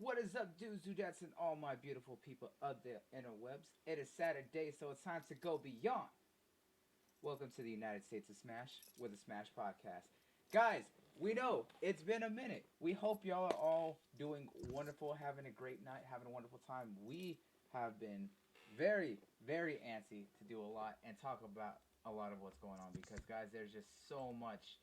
What is up, dudes, dudettes, and all my beautiful people of the interwebs? It is Saturday, so it's time to go beyond. Welcome to the United States of Smash with the Smash Podcast. Guys, we know it's been a minute. We hope y'all are all doing wonderful, having a great night, having a wonderful time. We have been very, very antsy to do a lot and talk about a lot of what's going on because, guys, there's just so much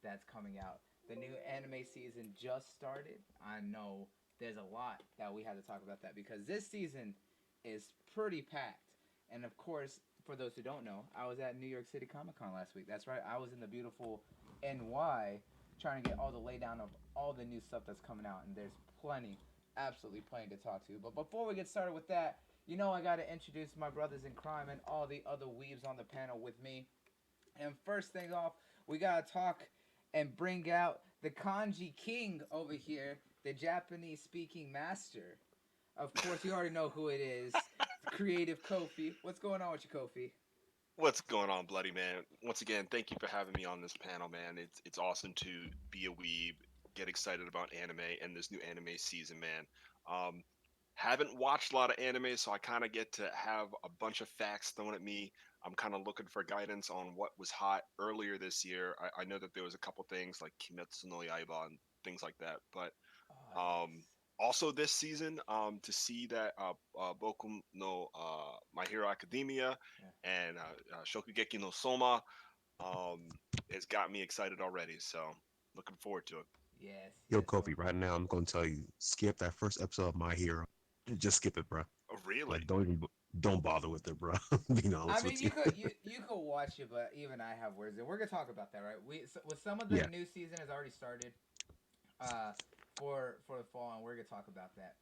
that's coming out. The new anime season just started. I know there's a lot that we have to talk about that because this season is pretty packed. And of course, for those who don't know, I was at New York City Comic Con last week. That's right, I was in the beautiful NY trying to get all the laydown of all the new stuff that's coming out, and there's plenty, absolutely plenty to talk to. But before we get started with that, you know I gotta introduce my brothers in crime and all the other weebs on the panel with me. And first thing off, we gotta talk and bring out the kanji king over here, the Japanese speaking master. Of course, you already know who it is. Creative Kofi. What's going on with you, Kofi? What's going on, Bloody Man? Once again, thank you for having me on this panel, man. It's awesome to be a weeb, get excited about anime and this new anime season, man. Um, haven't watched a lot of anime, so I kind of get to have a bunch of facts thrown at me. I'm kind of looking for guidance on what was hot earlier this year. I know that there was a couple things like Kimetsu no Yaiba and things like that, but Oh, um, yes. also this season, to see that Boku no My Hero Academia Yeah. and Shokugeki no Soma, um, it's got me excited already. So looking forward to it. Yes, Yo, yes. So, Kofi, right now I'm gonna tell you, skip that first episode of My Hero. Just skip it, bro. Oh, really? Like, don't bother with it, bro. Being I honest mean, with you. you could watch it, but even I have words, and we're gonna talk about that, right? With some of the Yeah, new season has already started, uh, for the fall, and we're gonna talk about that.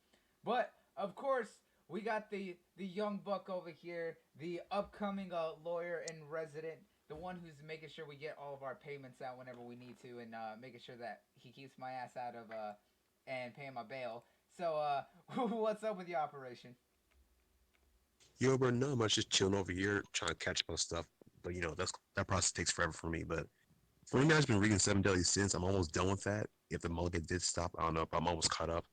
But of course, we got the young buck over here, the upcoming lawyer in resident, the one who's making sure we get all of our payments out whenever we need to, and making sure that he keeps my ass out of and paying my bail. So what's up with your operation? yo, bro. No, I'm just chilling over here, trying to catch up on stuff. But that process takes forever for me. But for me, I've been reading Seven Deadly Sins. I'm almost done with that. If the manga did stop, I don't know, but I'm almost caught up.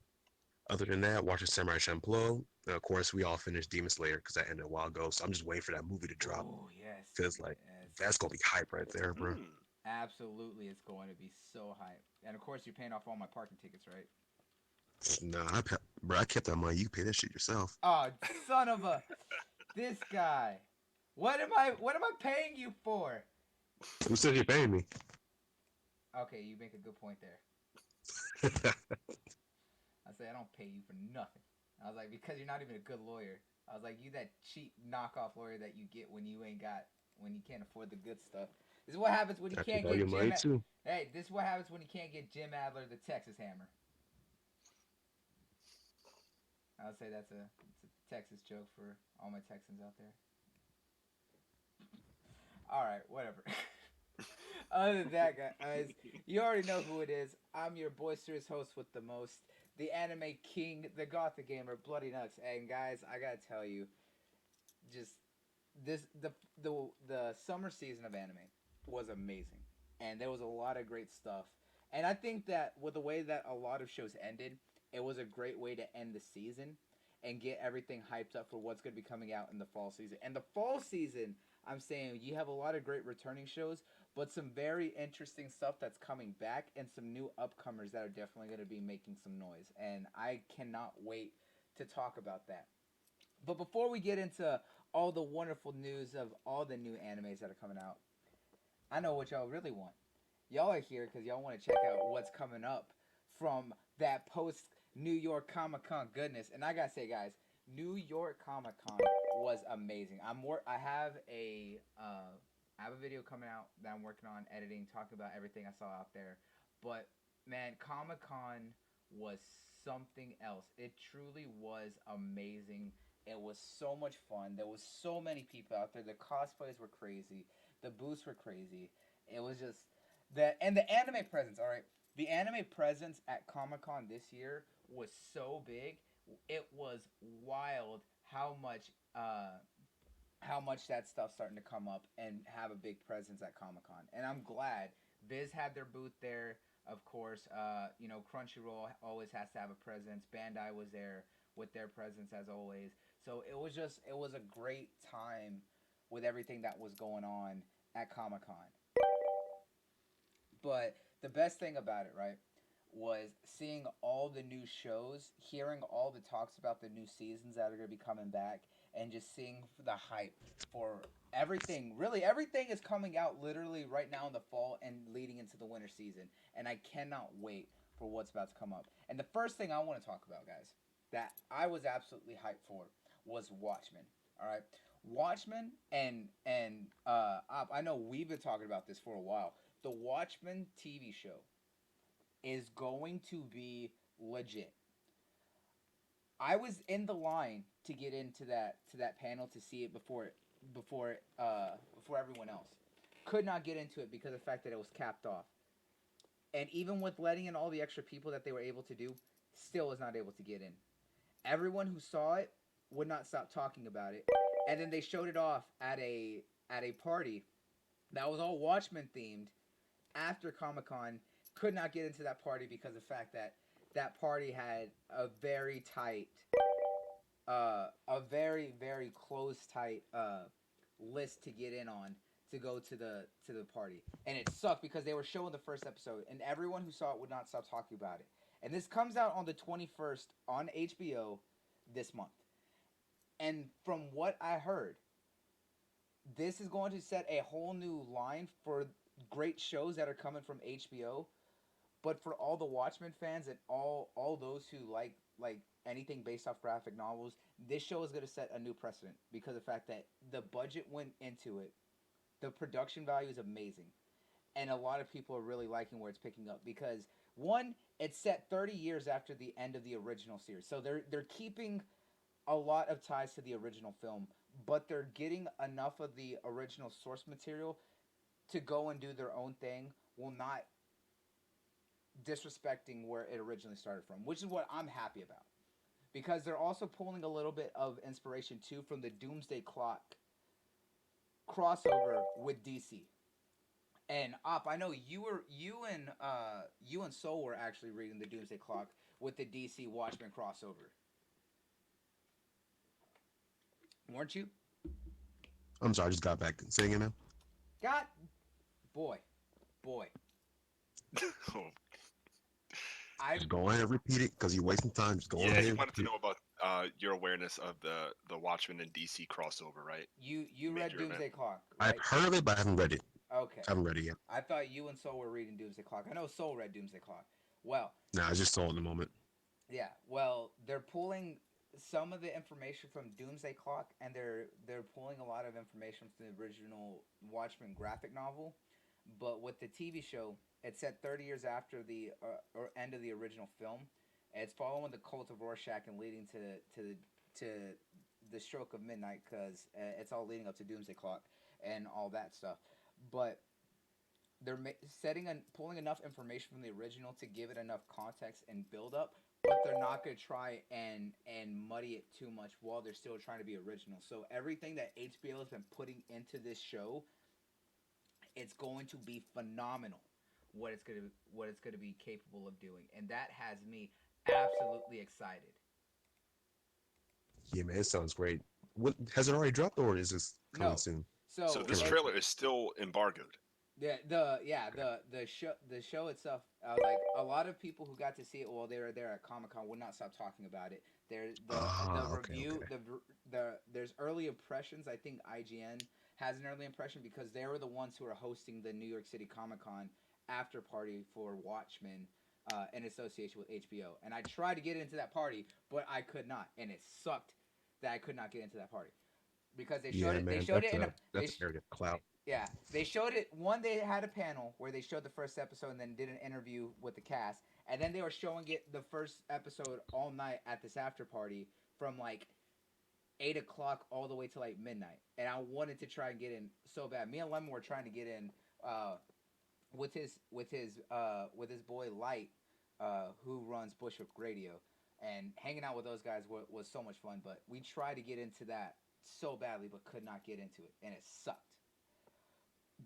Other than that, watching Samurai Champloo. Of course, we all finished Demon Slayer because that ended a while ago. So I'm just waiting for that movie to drop Oh yes, because like yes. that's gonna be hype right there, bro. Hmm. Absolutely, it's going to be so hype. And of course, you're paying off all my parking tickets, right? Nah, bro, I kept that money. You can pay that shit yourself. Oh, son of a this guy. What am I paying you for? Who said you're paying me? Okay, you make a good point there. I say I don't pay you for nothing. I was like, because you're not even a good lawyer. I was like, you that cheap knockoff lawyer that you get when you can't afford the good stuff. This is what happens when you I keep can't all get your money too. Hey, this is what happens when you can't get Jim Adler the Texas Hammer. I would say it's a Texas joke for all my Texans out there. All right, whatever. Other than that, guys, you already know who it is. I'm your boisterous host with the most, the anime king, the gothic gamer, Bloody Nuts. And guys, I gotta tell you, just this the summer season of anime was amazing, and there was a lot of great stuff. And I think that with the way that a lot of shows ended, it was a great way to end the season and get everything hyped up for what's going to be coming out in the fall season. And the fall season, I'm saying you have a lot of great returning shows, but some very interesting stuff that's coming back and some new upcomers that are definitely going to be making some noise. And I cannot wait to talk about that. But before we get into all the wonderful news of all the new animes that are coming out, I know what y'all really want. Y'all are here because y'all want to check out what's coming up from that post New York Comic Con goodness. And I gotta say, guys, New York Comic Con was amazing. I have a video coming out that I'm working on editing, talking about everything I saw out there. But man, Comic Con was something else. It truly was amazing. It was so much fun. There was so many people out there. The cosplays were crazy. The booths were crazy. It was just the anime presence. All right, the anime presence at Comic Con this year was so big. It was wild uh how much that stuff's starting to come up and have a big presence at Comic Con. And I'm glad Viz had their booth there. Of course, Crunchyroll always has to have a presence. Bandai was there with their presence as always. So it was a great time with everything that was going on at Comic Con. But the best thing about it, right, was seeing all the new shows, hearing all the talks about the new seasons that are going to be coming back, and just seeing the hype for everything. Really, everything is coming out literally right now in the fall and leading into the winter season. And I cannot wait for what's about to come up. And the first thing I want to talk about, guys, that I was absolutely hyped for was Watchmen. All right, Watchmen and I know we've been talking about this for a while. The Watchmen TV show is going to be legit. I was in the line to get into that panel to see it before everyone else. Could not get into it because of the fact that it was capped off. And even with letting in all the extra people that they were able to do, still was not able to get in. Everyone who saw it would not stop talking about it. And then they showed it off at a party that was all Watchmen themed after Comic Con. Could not get into that party because of the fact that that party had a very tight, a very close tight list to get in on to go to the party, and it sucked because they were showing the first episode, and everyone who saw it would not stop talking about it. And this comes out on the 21st on HBO this month. And from what I heard, this is going to set a whole new line for great shows that are coming from HBO. But for all the Watchmen fans and all those who like anything based off graphic novels, this show is going to set a new precedent because of the fact that the budget went into it. The production value is amazing, and a lot of people are really liking where it's picking up because one, it's set 30 years after the end of the original series, so they're keeping a lot of ties to the original film, but they're getting enough of the original source material to go and do their own thing, while not disrespecting where it originally started from, which is what I'm happy about. Because they're also pulling a little bit of inspiration too from the Doomsday Clock crossover with DC. And Op, I know you and Soul were actually reading the Doomsday Clock with the DC Watchmen crossover, weren't you? I'm sorry, I just got back. Say again now. God, boy, boy, Oh, I Just go ahead and repeat it because you're wasting time. Just go yeah, ahead he and wanted to repeat know about your awareness of the Watchmen and DC crossover, right? you Made read your event. Doomsday Clock, it. I've right? heard of it, but I haven't read it. Okay, I haven't read it yet. I thought you and Soul were reading Doomsday Clock. I know Soul read Doomsday Clock. Well, Nah, I just saw it in the moment. yeah, well, they're pulling some of the information from Doomsday Clock, and they're pulling a lot of information from the original Watchmen graphic novel. But with the TV show, it's set 30 years after the or end of the original film. It's following the cult of Rorschach and leading to the stroke of midnight because it's all leading up to Doomsday Clock and all that stuff. But they're pulling enough information from the original to give it enough context and build up, but they're not going to try and muddy it too much while they're still trying to be original. So everything that HBO has been putting into this show, it's going to be phenomenal. What it's going to be capable of doing, and that has me absolutely excited. Yeah, man, it sounds great. What has it already dropped, or is this coming No, soon? So so this Coming. trailer is still embargoed. the show itself, like a lot of people who got to see it while they were there at Comic Con would not stop talking about it. The Okay, review okay. there's early impressions. I think IGN has an early impression because they were the ones who are hosting the New York City Comic Con after party for Watchmen. In association with HBO, and I tried to get into that party, but I could not, and it sucked that I could not get into that party because they showed Yeah, it. They man, showed it in a. that's an area of clout. Yeah, they showed it. One, they had a panel where they showed the first episode and then did an interview with the cast, and then they were showing it the first episode all night at this after party from like 8 o'clock all the way to like midnight. And I wanted to try and get in so bad. Me and Lemon were trying to get in with his boy Light, who runs Bushwick Radio, and hanging out with those guys was so much fun. But we tried to get into that so badly, but could not get into it, and it sucked.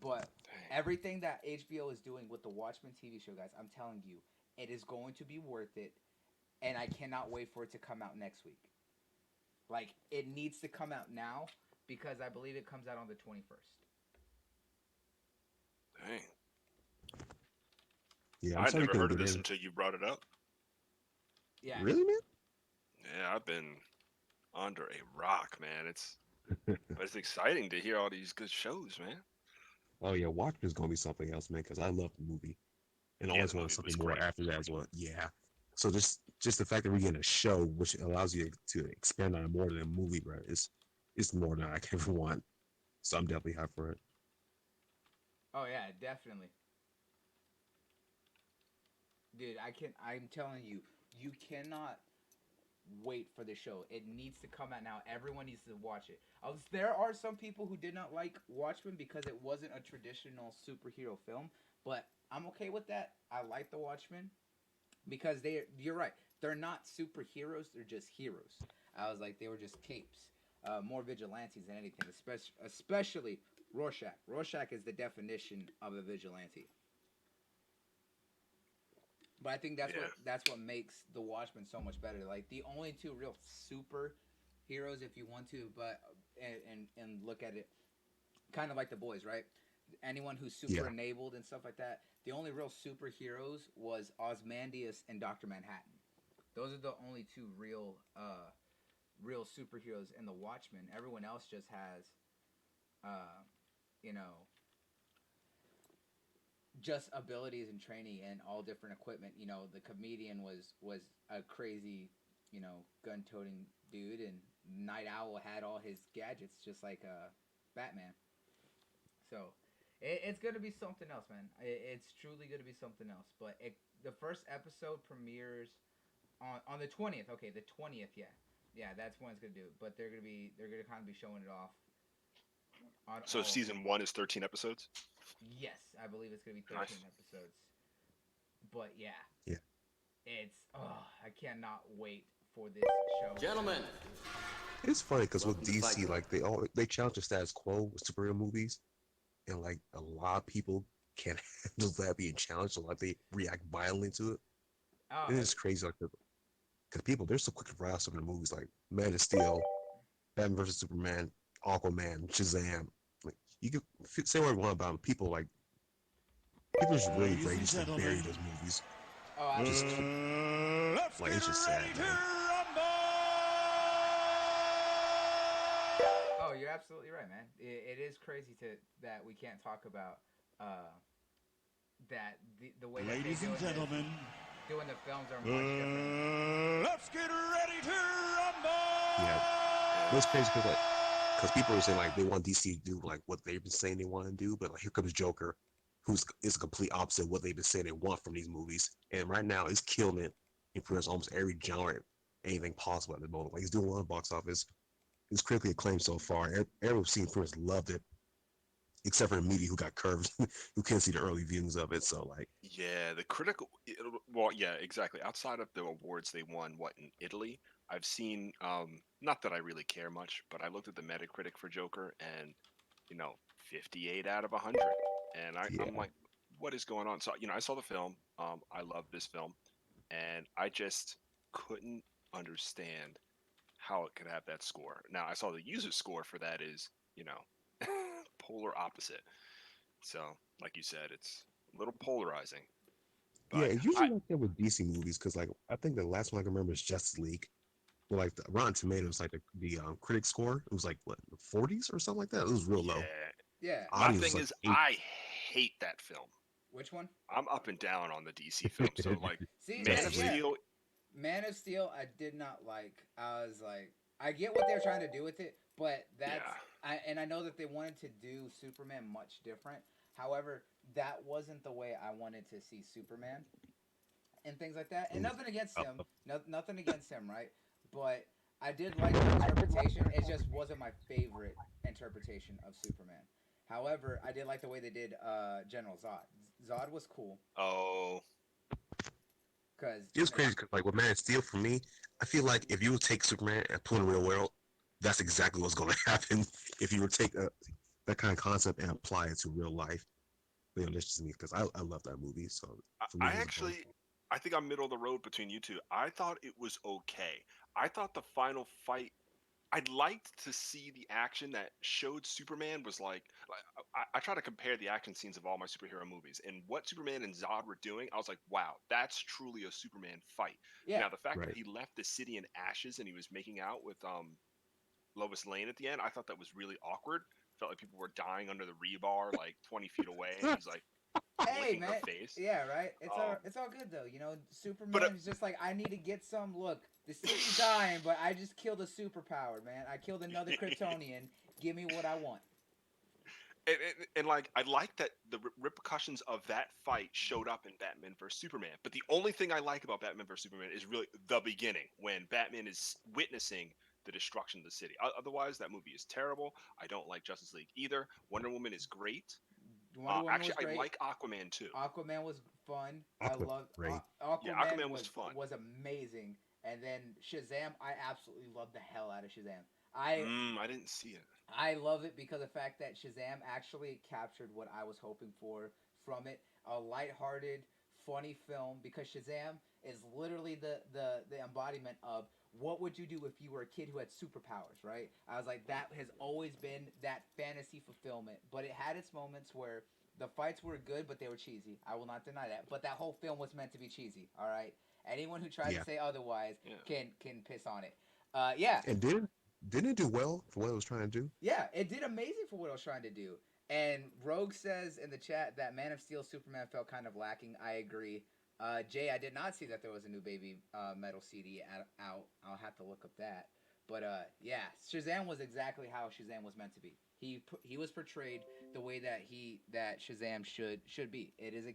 But Dang. Everything that HBO is doing with the Watchmen TV show, guys, I'm telling you, it is going to be worth it, and I cannot wait for it to come out next week. Like, it needs to come out now because I believe it comes out on the 21st. Dang. Yeah, I'm I'd sorry you never couldn't heard of get this in. until you brought it up. Yeah. Really, Yeah, I've been under a rock, man. man? But it's exciting to hear all these good shows, man. Oh yeah, Watchmen's gonna be something else, man. Because I love the movie, and I Yeah, always the wanted movie was something more great. after that as well. Yeah. So just the fact that we're getting a show, which allows you to expand on it more than a movie, bro, is more than I can ever want. So I'm definitely hyped for it. Oh yeah, definitely. Dude, I'm telling you, you cannot wait for the show. It needs to come out now. Everyone needs to watch it. There are some people who did not like Watchmen because it wasn't a traditional superhero film, but I'm okay with that. I like the Watchmen because you're right. They're not superheroes, they're just heroes. I was like they were just capes. More vigilantes than anything, especially Rorschach. Rorschach is the definition of a vigilante. But I think Yeah. that's what makes the Watchmen so much better. Like the only two real super heroes, if you want to, but and look at it, kind of like the boys, right? Anyone who's super Yeah. enabled and stuff like that. The only real superheroes was Ozymandias and Doctor Manhattan. Those are the only two real superheroes in the Watchmen. Everyone else just has, uh, you know, just abilities and training and all different equipment. You know, the comedian was a crazy, gun toting dude, and Night Owl had all his gadgets just like Batman. So it's gonna be something else, man. It's truly gonna be something else. But the first episode premieres on the 20th. Okay, the 20th. Yeah, yeah, that's when it's gonna do it. But they're gonna kind of be showing it off on So all. season one is 13 episodes. Yes, I believe it's gonna be 13 Nice. episodes. But yeah, Yeah. I cannot wait for this show. Gentlemen, It's funny because with welcome to Fight DC, Club. like they challenge the status quo with superhero movies, and like a lot of people can't handle that being challenged, so like they react violently to it. Oh, And it's crazy, like because people they're so quick to write off some of the movies like Man of Steel, Batman versus Superman, Aquaman, Shazam. Like you can say what you want about them. People just really Ladies ready and just to bury gentlemen, those movies. oh, Just absolutely. let's like get it's just sad, ready to man. rumble! Oh, you're absolutely right, man. It is crazy that we can't talk about that the way that Ladies they and gentlemen, doing the films are much different. let's get ready to rumble! Yeah, but it's crazy because people are saying like they want DC to do like what they've been saying they want to do, but like here comes Joker, who's is a complete opposite of what they've been saying they want from these movies, and right now he's killing it in pretty much almost every genre, anything possible at the moment. Like he's doing well in the box office. It's critically acclaimed so far. Everyone we've seen pretty much loved it, except for the media who got curved, who couldn't see the early viewings of it. So like, Yeah, the critical. Well, yeah, exactly. Outside of the awards they won, what in Italy, I've seen. Not that I really care much, but I looked at the Metacritic for Joker, and 58 out of 100, and I'm yeah, like, what is going on? So I saw the film. I love this film, and I just couldn't understand how it could have that score. Now I saw the user score for that is polar opposite. So, like you said, it's a little polarizing. yeah. But It's usually like that with DC movies because like I think the last one I can remember is Justice League. Well, like the Rotten Tomatoes, like the critic score, it was like what the 40s or something like that. It was real low. yeah, Yeah. my Audience was thing like is, eight. I hate that film. Which one? I'm up and down on the DC film. So, like, See, Man Justice of League. yeah. Steel, Man of Steel, I did not like. I was like, I get what they're trying to do with it, but yeah, I know that they wanted to do Superman much different. However, that wasn't the way I wanted to see Superman and things like that. And Ooh. nothing against Uh, him, nothing against him, right? But I did like the interpretation. It just wasn't my favorite interpretation of Superman. However, I did like the way they did General Zod. Zod was cool oh, because it was crazy 'cause, like with Man of Steel for me, I feel like if you would take Superman and put him in the real world, that's exactly what's going to happen if you would take that kind of concept and apply it to real life. But that's just me because I love that movie. So for me, I he's a actually, I think I'm middle of the road between you two. I thought it was okay. I thought the final fight. I'd liked to see the action that showed Superman was like I try to compare the action scenes of all my superhero movies, and what Superman and Zod were doing. I was like, wow, that's truly a Superman fight. Yeah. Now the fact that right. he left the city in ashes and he was making out with Lois Lane at the end, I thought that was really awkward. Felt like people were dying under the rebar, like 20 feet away, and he's like Hey licking her man, face. yeah, right. Um, It's all good though. but Superman is just like I need to get some. Look, the city's dying, but I just killed a superpower, man. I killed another Kryptonian. Give me what I want. and like I like that the repercussions of that fight showed up in Batman vs Superman. But the only thing I like about Batman vs Superman is really the beginning when Batman is witnessing the destruction of the city. Otherwise, that movie is terrible. I don't like Justice League either. Wonder Woman is great. Wonder Woman was Actually, I great. like Aquaman too. Aquaman was fun. I Aquaman, loved great. Yeah, Aquaman Aquaman was fun. was amazing. And then Shazam, I absolutely loved the hell out of Shazam. I I didn't see it. I love it because of the fact that Shazam actually captured what I was hoping for from it. A lighthearted, funny film because Shazam is literally the embodiment of what would you do if you were a kid who had superpowers, right? I was like, that has always been that fantasy fulfillment. But it had its moments where the fights were good, but they were cheesy. I will not deny that. But that whole film was meant to be cheesy, all right? Anyone who tries Yeah, to say otherwise Yeah. can piss on it. Yeah, and didn't it do well for what it was trying to do? yeah, it did amazing for what I was trying to do. And Rogue says in the chat that Man of Steel Superman felt kind of lacking. I agree. Jay, I did not see that there was a new Baby Metal CD out. I'll have to look up that. But yeah, Shazam was exactly how Shazam was meant to be. He was portrayed the way that Shazam should be. It is a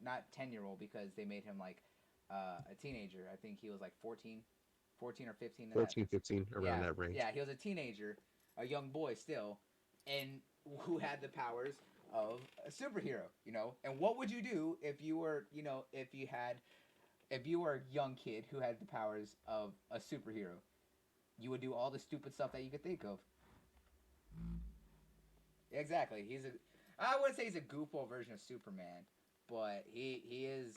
not 10-year-old because they made him like a teenager. I think he was like 14 or 15 in that. 14, 15, around Yeah, that range. yeah, he was a teenager, a young boy still, and who had the powers of a superhero, And what would you do if you were, if you were a young kid who had the powers of a superhero? You would do all the stupid stuff that you could think of. Exactly. I wouldn't say he's a goofball version of Superman, but he is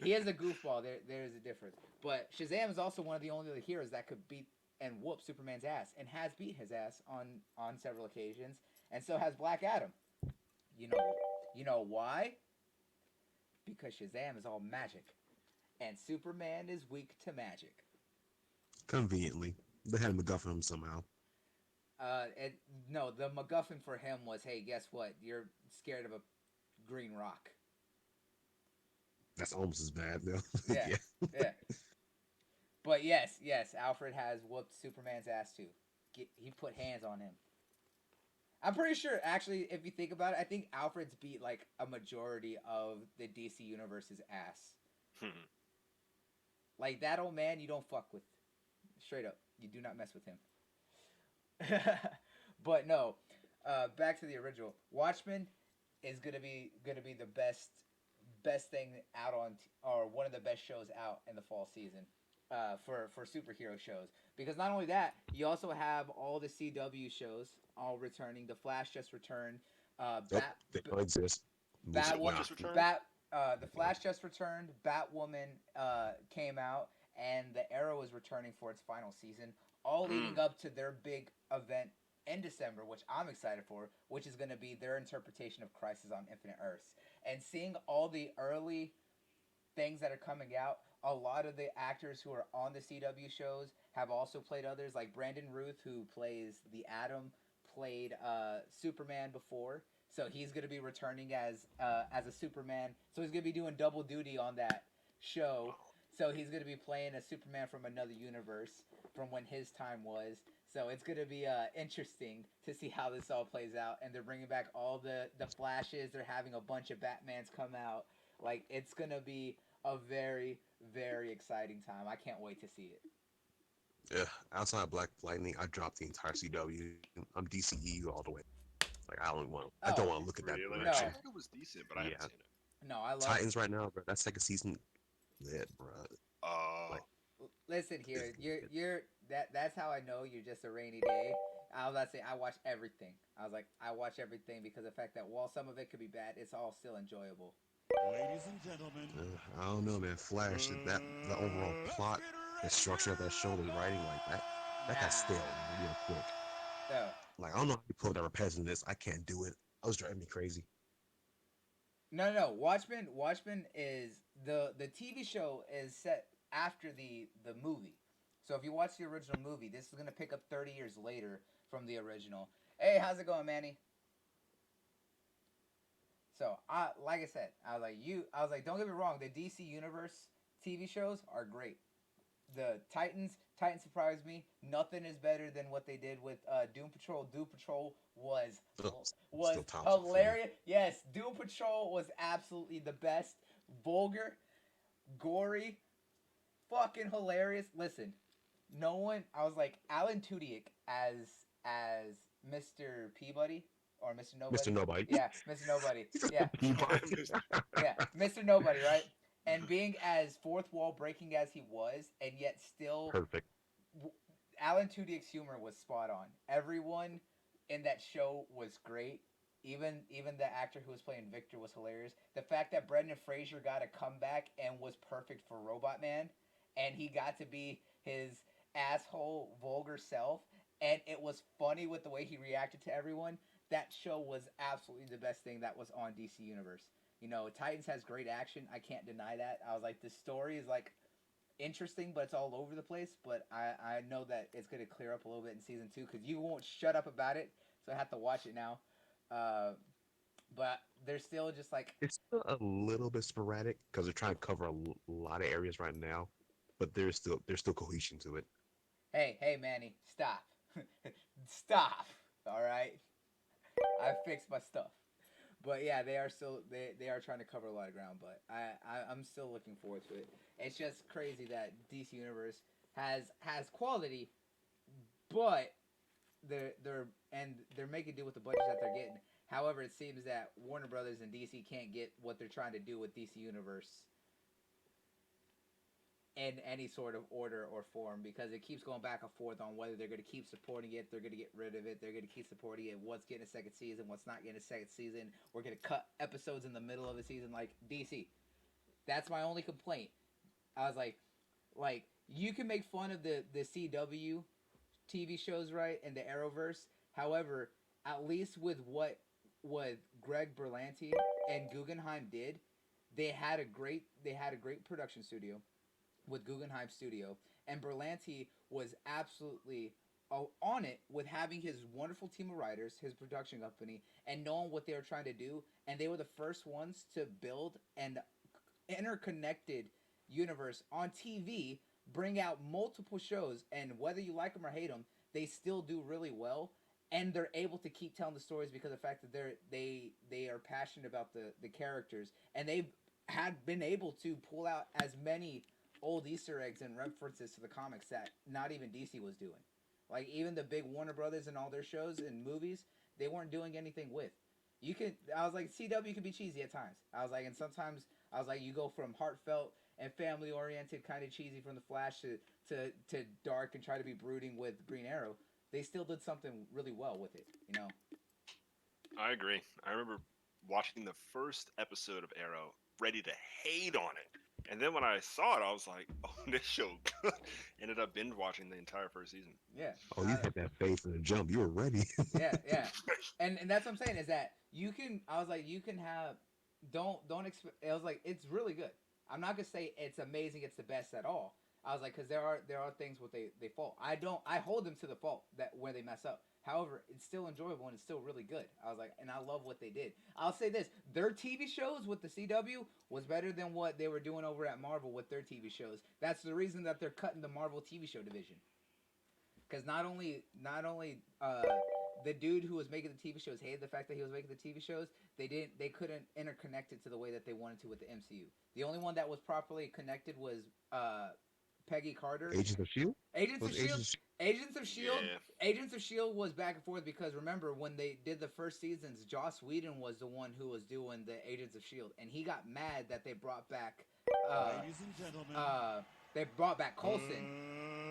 he is a goofball. There's a difference. But Shazam is also one of the only other heroes that could beat and whoop Superman's ass, and has beat his ass on several occasions, and so has Black Adam. You know why? Because Shazam is all magic, and Superman is weak to magic. Conveniently, they had MacGuffin him somehow. No, the MacGuffin for him was, hey, guess what? You're scared of a green rock. That's almost as bad though. Yeah, yeah. But yes, Alfred has whooped Superman's ass too. He put hands on him. I'm pretty sure, actually, if you think about it, I think Alfred's beat like a majority of the DC universe's ass. Like that old man, you don't fuck with. Straight up, you do not mess with him. But no, back to the original. Watchmen is gonna be the best thing out or one of the best shows out in the fall season. For superhero shows, because not only that, you also have all the CW shows all returning. The Flash just returned. They don't exist. What Batwoman. just returned? The Flash just returned. Batwoman came out, and the Arrow is returning for its final season. All leading up to their big event in December, which I'm excited for, which is going to be their interpretation of Crisis on Infinite Earths, and seeing all the early things that are coming out. A lot of the actors who are on the CW shows have also played others, like Brandon Ruth, who plays the Atom, played Superman before, so he's going to be returning as a Superman. So he's going to be doing double duty on that show. So he's going to be playing a Superman from another universe from when his time was. So it's going to be interesting to see how this all plays out. And they're bringing back all the Flashes. They're having a bunch of Batmans come out. Like, it's going to be a very, very exciting time. I can't wait to see it. Yeah, outside of Black Lightning, I dropped the entire CW. I'm DCEU all the way. Like I don't want. I don't want to look at that Really? direction. I think it was decent, but I haven't seen it. No, I love Titans right now, bro. That second season, lit, bro. Oh. Like, Listen here, you're that's how I know you're just a rainy day. I was about to say I watch everything. I was like, I watch everything because of the fact that while some of it could be bad, it's all still enjoyable. Ladies and gentlemen, I don't know, man. Flash, that the overall plot, the structure of that show, the writing, like that got stale real quick. So, Like I don't know how you pull that repetitiveness. I can't do it. That was driving me crazy. no. Watchmen is the TV show is set after the movie. So if you watch the original movie, this is gonna pick up 30 years later from the original. Hey, how's it going, Manny? So like I said, I was like, don't get me wrong, the DC Universe TV shows are great. The Titans surprised me. Nothing is better than what they did with Doom Patrol. Doom Patrol was Ugh, was still tops it for me. hilarious. Yes, Doom Patrol was absolutely the best. Vulgar, gory, fucking hilarious. Listen, no one. I was like Alan Tudyk as Mr. Peabody or Mr. Nobody. Mr. Nobody. Yeah, Mr. Nobody. Yeah, Peabody. yeah, Mr. Nobody, right? And being as fourth wall breaking as he was, and yet still, Perfect. Alan Tudyk's humor was spot on. Everyone in that show was great. Even the actor who was playing Victor was hilarious. The fact that Brendan Fraser got a comeback and was perfect for Robot Man, and he got to be his asshole vulgar self, and it was funny with the way he reacted to everyone. That show was absolutely the best thing that was on DC Universe. You know, Titans has great action. I can't deny that. I was like, the story is like interesting, but it's all over the place. But I know that it's going to clear up a little bit in season 2 because you won't shut up about it. So I have to watch it now. But they're still just like, It's still a little bit sporadic because they're trying to cover a lot of areas right now, but there's still cohesion to it. hey, Manny, stop. Stop. All right? I fixed my stuff. But yeah, they are still they are trying to cover a lot of ground, but I'm still looking forward to it. It's just crazy that DC Universe has quality, but they're making do with the budgets that they're getting. However, it seems that Warner Brothers and DC can't get what they're trying to do with DC Universe in any sort of order or form because it keeps going back and forth on whether they're going to keep supporting it, they're going to get rid of it, they're going to keep supporting it, what's getting a second season, what's not getting a second season, we're going to cut episodes in the middle of the season like DC. That's my only complaint. I was like you can make fun of the CW TV shows, right, and the Arrowverse. However, at least with what Greg Berlanti and Guggenheim did, they had a great production studio with Guggenheim Studio, and Berlanti was absolutely on it with having his wonderful team of writers, his production company, and knowing what they were trying to do, and they were the first ones to build an interconnected universe on TV, bring out multiple shows, and whether you like them or hate them, they still do really well, and they're able to keep telling the stories because of the fact that they are passionate about the characters, and they've had been able to pull out as many old Easter eggs and references to the comics that not even DC was doing. Like even the big Warner Brothers and all their shows and movies, they weren't doing anything with. I was like, CW can be cheesy at times. I was like, and sometimes I was like, you go from heartfelt and family oriented, kind of cheesy from the Flash to dark and try to be brooding with Green Arrow. They still did something really well with it, you know. I agree. I remember watching the first episode of Arrow, ready to hate on it. And then when I saw it, I was like, "Oh, this show good." Ended up binge watching the entire first season. Yeah. Oh, you had that faith in the jump. You were ready. Yeah. And that's what I'm saying is that you can. I was like, you can have. Don't expect. I was like, it's really good. I'm not gonna say it's amazing. It's the best at all. I was like, because there are things where they fall. I hold them to the fault that where they mess up. However, it's still enjoyable and it's still really good. I was like, and I love what they did. I'll say this: their TV shows with the CW was better than what they were doing over at Marvel with their TV shows. That's the reason that they're cutting the Marvel TV show division. Because not only the dude who was making the TV shows hated the fact that he was making the TV shows, they couldn't interconnect it to the way that they wanted to with the MCU. The only one that was properly connected was Peggy Carter. Agents of Shield. Agents of Shield. Agents of Shield. Yeah. Agents of Shield was back and forth because remember when they did the first seasons, Joss Whedon was the one who was doing the Agents of Shield, and he got mad that they brought back. ladies and gentlemen, they brought back Coulson.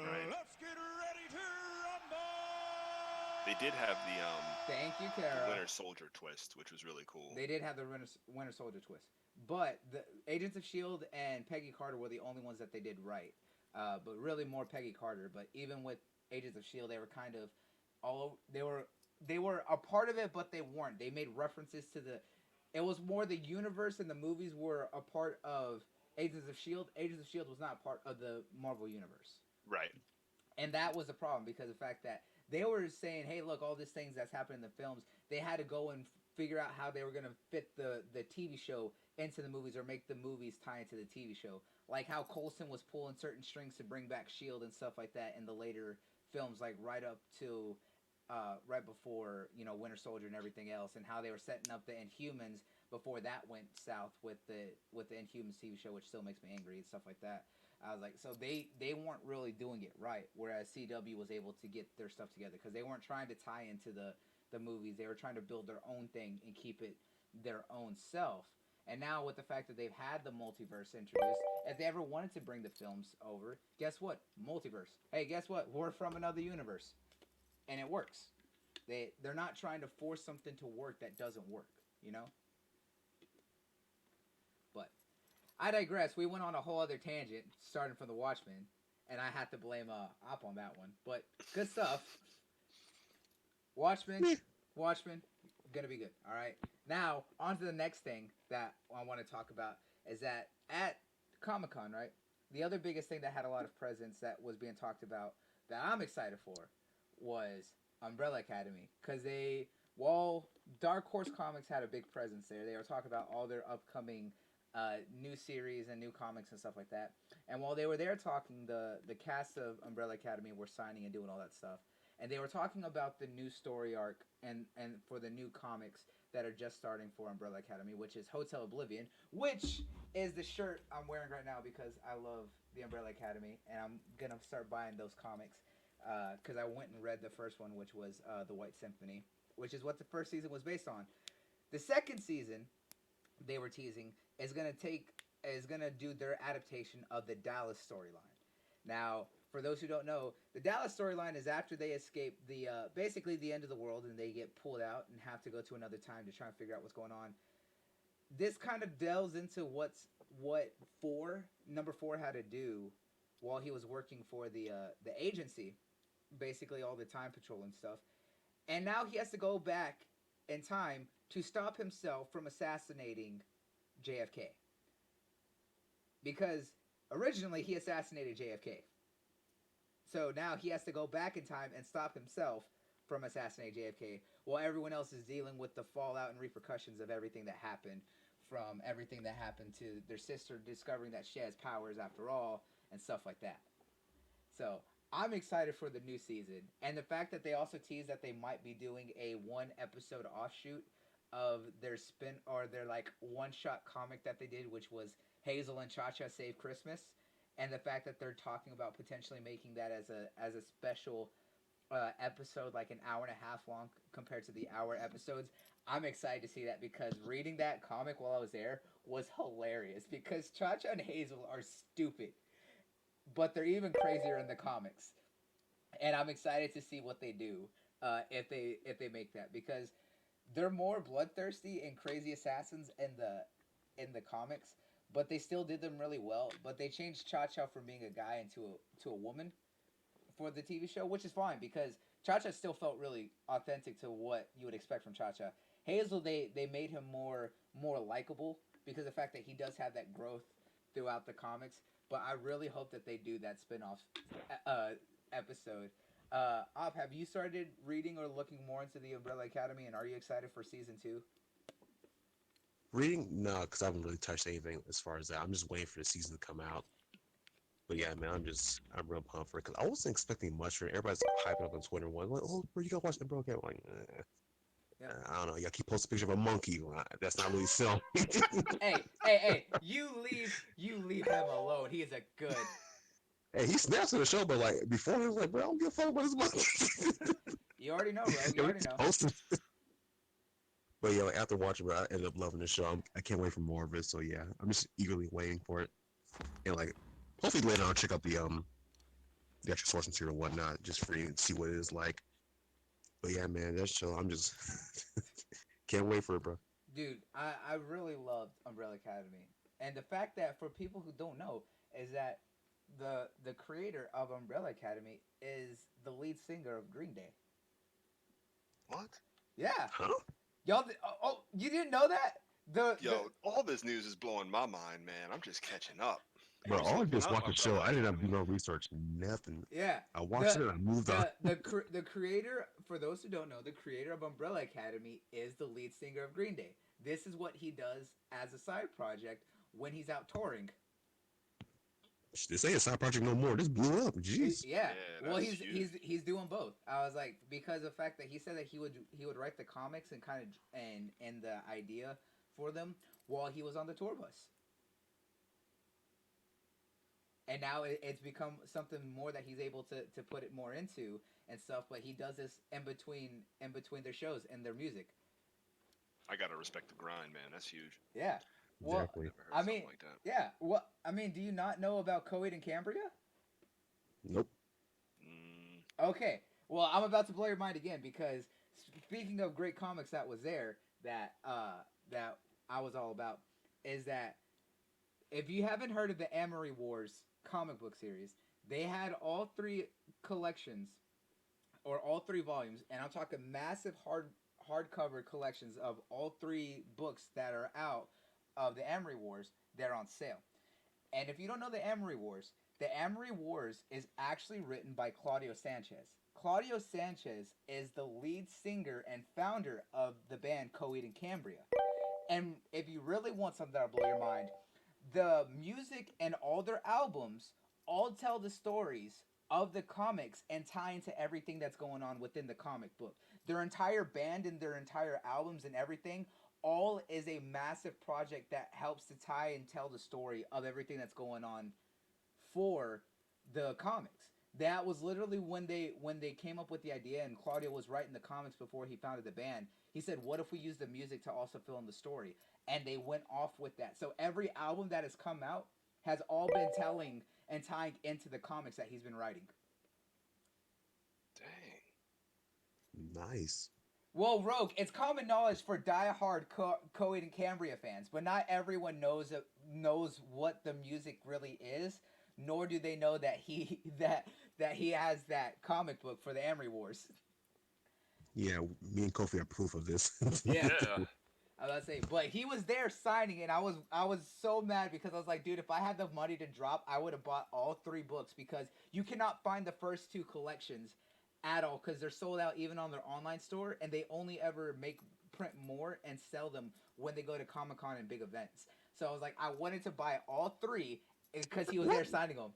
Right. let's get ready to rumble! They did have Thank you, the Kara. Winter Soldier twist, which was really cool. They did have the Winter Soldier twist, but the Agents of Shield and Peggy Carter were the only ones that they did right. But really more Peggy Carter. But even with Agents of Shield, they were kind of they were a part of it, but they weren't. They made references to the. It was more the universe, and the movies were a part of Agents of Shield. Agents of Shield was not part of the Marvel universe. Right. And that was the problem because of the fact that they were saying, hey, look, all these things that's happened in the films, they had to go and figure out how they were going to fit the TV show into the movies or make the movies tie into the TV show. Like how Coulson was pulling certain strings to bring back S.H.I.E.L.D. and stuff like that in the later films, like right up to right before, Winter Soldier and everything else, and how they were setting up the Inhumans before that went south with the Inhumans TV show, which still makes me angry and stuff like that. I was like, so they weren't really doing it right, whereas CW was able to get their stuff together because they weren't trying to tie into the movies. They were trying to build their own thing and keep it their own self. And now with the fact that they've had the multiverse introduced, if they ever wanted to bring the films over, guess what? Multiverse. Hey, guess what? We're from another universe. And it works. They're not trying to force something to work that doesn't work, But I digress. We went on a whole other tangent, starting from the Watchmen, and I had to blame Op on that one. But good stuff. Watchmen, gonna be good. All right. Now on to the next thing that I want to talk about is that at Comic-Con, right? The other biggest thing that had a lot of presence that was being talked about that I'm excited for was Umbrella Academy, because while Dark Horse Comics had a big presence there, they were talking about all their upcoming new series and new comics and stuff like that. And while they were there talking, the cast of Umbrella Academy were signing and doing all that stuff. And they were talking about the new story arc and for the new comics that are just starting for Umbrella Academy, which is Hotel Oblivion, which is the shirt I'm wearing right now because I love the Umbrella Academy, and I'm going to start buying those comics because I went and read the first one, which was The White Symphony, which is what the first season was based on. The second season, they were teasing, is going to do their adaptation of the Dallas storyline. Now, for those who don't know, the Dallas storyline is after they escape basically the end of the world and they get pulled out and have to go to another time to try and figure out what's going on. This kind of delves into what number 4 had to do while he was working for the agency, basically all the time patrol and stuff. And now he has to go back in time to stop himself from assassinating JFK. Because originally he assassinated JFK. So now he has to go back in time and stop himself from assassinating JFK while everyone else is dealing with the fallout and repercussions of everything that happened, from everything that happened to their sister discovering that she has powers after all and stuff like that. So I'm excited for the new season. And the fact that they also teased that they might be doing a 1-episode offshoot of their like one-shot comic that they did, which was Hazel and Cha-Cha Save Christmas. And the fact that they're talking about potentially making that as a special episode, like an hour and a half long compared to the hour episodes. I'm excited to see that because reading that comic while I was there was hilarious because Cha-Cha and Hazel are stupid, but they're even crazier in the comics. And I'm excited to see what they do if they make that, because they're more bloodthirsty and crazy assassins in the comics. But they still did them really well. But they changed Cha-Cha from being a guy into a woman for the TV show, which is fine because Cha-Cha still felt really authentic to what you would expect from Cha-Cha. Hazel, they made him more likable because of the fact that he does have that growth throughout the comics. But I really hope that they do that spin-off episode. Op, have you started reading or looking more into the Umbrella Academy, and are you excited for season 2? Reading? No, because I haven't really touched anything as far as that. I'm just waiting for the season to come out. But yeah, man, I'm real pumped for it because I wasn't expecting much from it. Everybody's hyping up on Twitter. Like, oh, bro, you gotta watch Umbrella Academy. I'm like, Yeah. I don't know. Y'all keep posting a picture of a monkey. That's not really selling. hey! You leave him alone. He is a good. Hey, he snaps in the show, but like before he was like, bro, I don't give a fuck about this monkey. You already know, bro. You already know. But yeah, like, after watching it, I ended up loving the show. I can't wait for more of it. So yeah, I'm just eagerly waiting for it. And like, hopefully later on, I'll check out the actual source material and whatnot, just for you to see what it is like. But yeah, man, that show, I'm just can't wait for it, bro. Dude, I really loved Umbrella Academy, and the fact that for people who don't know is that the creator of Umbrella Academy is the lead singer of Green Day. What? Yeah, Huh? y'all. You didn't know that? The Yo, all this news is blowing my mind, man. I'm just catching up. I Bro, was all I looking just up watched the show. Umbrella I didn't have to do Academy. no research, nothing. Yeah, I watched it and I moved on. the creator, for those who don't know, the creator of Umbrella Academy is the lead singer of Green Day. This is what he does as a side project when he's out touring. This ain't a side project no more. This blew up. Jeez. Yeah, Yeah, well, that's he's doing both. I was like, because of the fact that he said that he would write the comics and kind of and the idea for them while he was on the tour bus. And now it's become something more that he's able to put it more into and stuff. But he does this in between their shows and their music. I gotta respect the grind, man. That's huge. Yeah. Well, Exactly. Never heard I something mean, like that. yeah. Well, I mean, do you not know about Coed and Cambria? Nope. Mm, Okay. Well, I'm about to blow your mind again because speaking of great comics that was there that I was all about is that if you haven't heard of the Amory Wars comic book series, they had all three collections or all three volumes, and I'm talking massive hardcover collections of all three books that are out of the Amory Wars. They're on sale. And if you don't know the Amory Wars is actually written by Claudio Sanchez. Claudio Sanchez is the lead singer and founder of the band Coed and Cambria. And if you really want something that'll blow your mind, the music and all their albums all tell the stories of the comics and tie into everything that's going on within the comic book. Their entire band and their entire albums and everything all is a massive project that helps to tie and tell the story of everything that's going on for the comics. That was literally when they came up with the idea, and Claudio was writing the comics before he founded the band. He said, "What if we use the music to also fill in the story?" And they went off with that. So every album that has come out has all been telling and tying into the comics that he's been writing. dang. Nice. Well, Rogue, it's common knowledge for die-hard Coed and Cambria fans, but not everyone knows what the music really is, nor do they know that he has that comic book for the Amory Wars. Yeah, me and Kofi are proof of this. Yeah. Yeah. I was about to say, but he was there signing, and I was so mad because I was like, dude, if I had the money to drop, I would have bought all three books because you cannot find the first two collections at all because they're sold out even on their online store, and they only ever print more and sell them when they go to Comic Con and big events. So I was like, I wanted to buy all three because he was there signing them.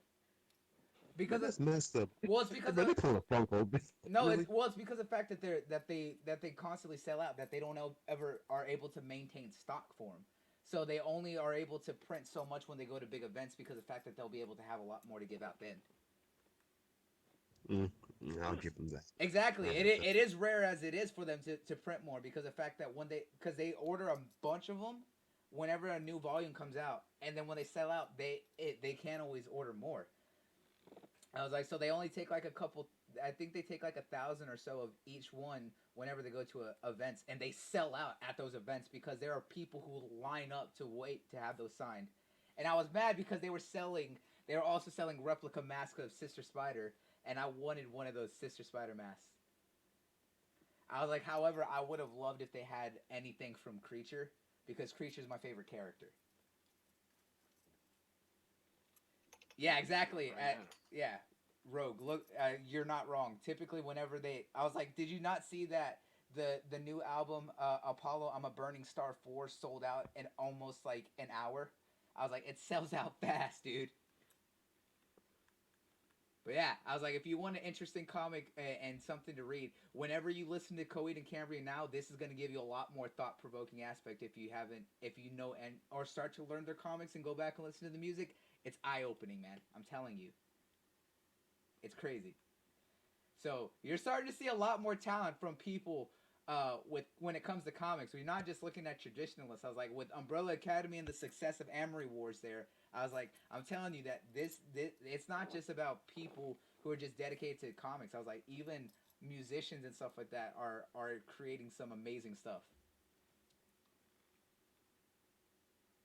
Because That's messed up. well, it's because Bro, they pull a Funko. no, Really? it's because of the fact that they constantly sell out, that they don't ever are able to maintain stock for them. So they only are able to print so much when they go to big events because of the fact that they'll be able to have a lot more to give out then. I'll give them that. Exactly. I'll It, give it is rare as it is for them to print more because of the fact that because they order a bunch of them whenever a new volume comes out, and then when they sell out, they can't always order more. I was like, so they only take like a couple. I think they take like 1,000 or so of each one whenever they go to events, and they sell out at those events because there are people who line up to wait to have those signed. And I was mad because they were also selling replica masks of Sister Spider, and I wanted one of those Sister Spider masks. I was like, however, I would have loved if they had anything from Creature because Creature is my favorite character. Yeah, exactly. Right, Yeah, Rogue. Look, you're not wrong. Typically, whenever I was like, did you not see that the new album Apollo I'm a Burning Star 4 sold out in almost like an hour? I was like, it sells out fast, dude. But yeah, I was like, if you want an interesting comic and something to read, whenever you listen to Coed and Cambria now, this is going to give you a lot more thought-provoking aspect if you know and or start to learn their comics and go back and listen to the music. It's eye-opening, man. I'm telling you. It's crazy. So you're starting to see a lot more talent from people with when it comes to comics, we're not just looking at traditionalists. I was like, with Umbrella Academy and the success of Amory Wars there, I was like, I'm telling you that this it's not just about people who are just dedicated to comics. I was like, even musicians and stuff like that are creating some amazing stuff.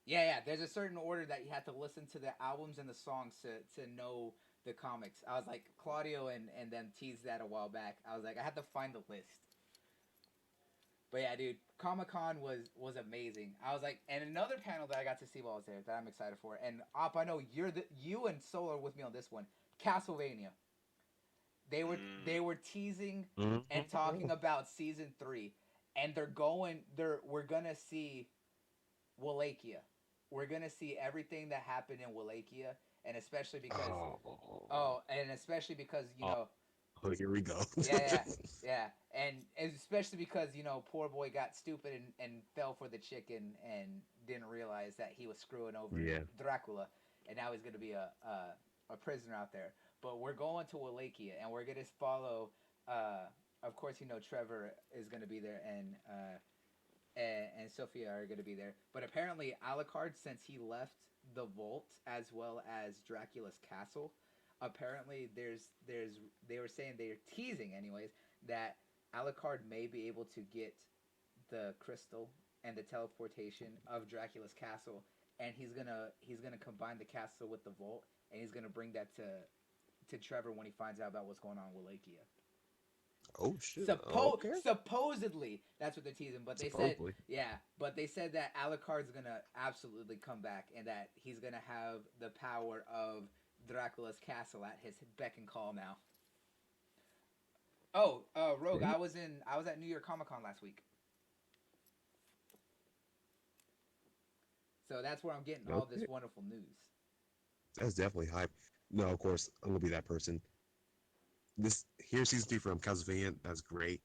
Yeah. There's a certain order that you have to listen to the albums and the songs to know the comics. I was like, Claudio and them teased that a while back. I was like, I had to find the list. But yeah, dude, Comic Con was amazing. I was like, and another panel that I got to see while I was there that I'm excited for. And Op, I know you and Soul are with me on this one. Castlevania. They were teasing and talking about season 3, and we're gonna see Wallachia. We're gonna see everything that happened in Wallachia, and especially because Oh, here we go. yeah, and especially because poor boy got stupid and fell for the chicken and didn't realize that he was screwing over Dracula, and now he's gonna be a prisoner out there. But we're going to Wallachia, and we're gonna follow. Of course, Trevor is gonna be there, and Sophia are gonna be there. But apparently, Alucard, since he left the vault as well as Dracula's castle, apparently they were saying, they're teasing anyways, that Alucard may be able to get the crystal and the teleportation of Dracula's castle, and he's gonna combine the castle with the vault, and he's gonna bring that to Trevor when he finds out about what's going on with Wallachia. Oh shit! Okay. Supposedly that's what they're teasing, but they said that Alucard's gonna absolutely come back, and that he's gonna have the power of Dracula's castle at his beck and call now. Oh, Rogue, I was at New York Comic Con last week, so that's where I'm getting all this wonderful news. That's definitely hype. No, of course I'm gonna be that person. Here's season 3 from Castlevania. That's great,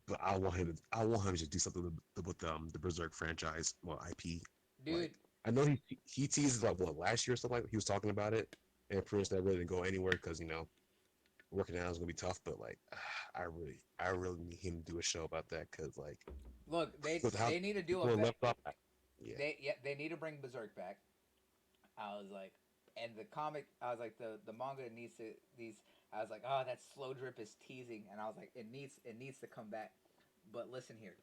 but I want him to do something with the Berserk franchise, IP. Dude, like, I know he teased last year or something, like he was talking about it, and pretty much that really didn't go anywhere because working out is gonna be tough. But I really need him to do a show about that because look, they need to do a they need to bring Berserk back. I was like, and the comic, I was like, the manga needs to I was like, oh, that slow drip is teasing, and I was like, it needs to come back. But listen here,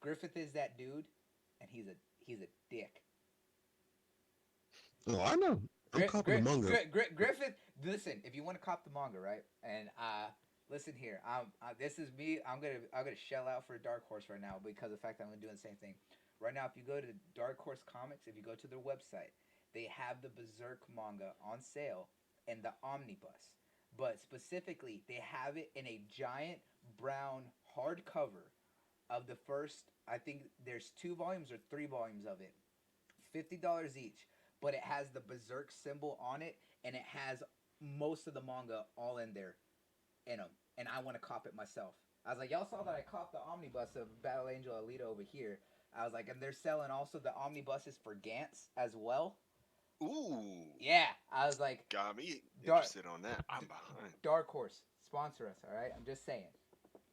Griffith is that dude, and he's a dick. Oh, I know. I'm copying the manga. Griffith, listen, if you want to cop the manga, right? And listen here, this is me. I'm gonna shell out for Dark Horse right now because of the fact that I'm gonna do the same thing. Right now, if you go to Dark Horse Comics, if you go to their website, they have the Berserk manga on sale in the omnibus. But specifically, they have it in a giant brown hardcover of the first, I think there's 2 volumes or 3 volumes of it. $50 each. But it has the Berserk symbol on it, and it has most of the manga all in there in them. And I want to cop it myself. I was like, y'all saw that I copped the omnibus of Battle Angel Alita over here. I was like, and they're selling also the omnibuses for Gantz as well. Ooh. Yeah, I was like, got me interested on that. I'm behind. Dark Horse, sponsor us, all right? I'm just saying.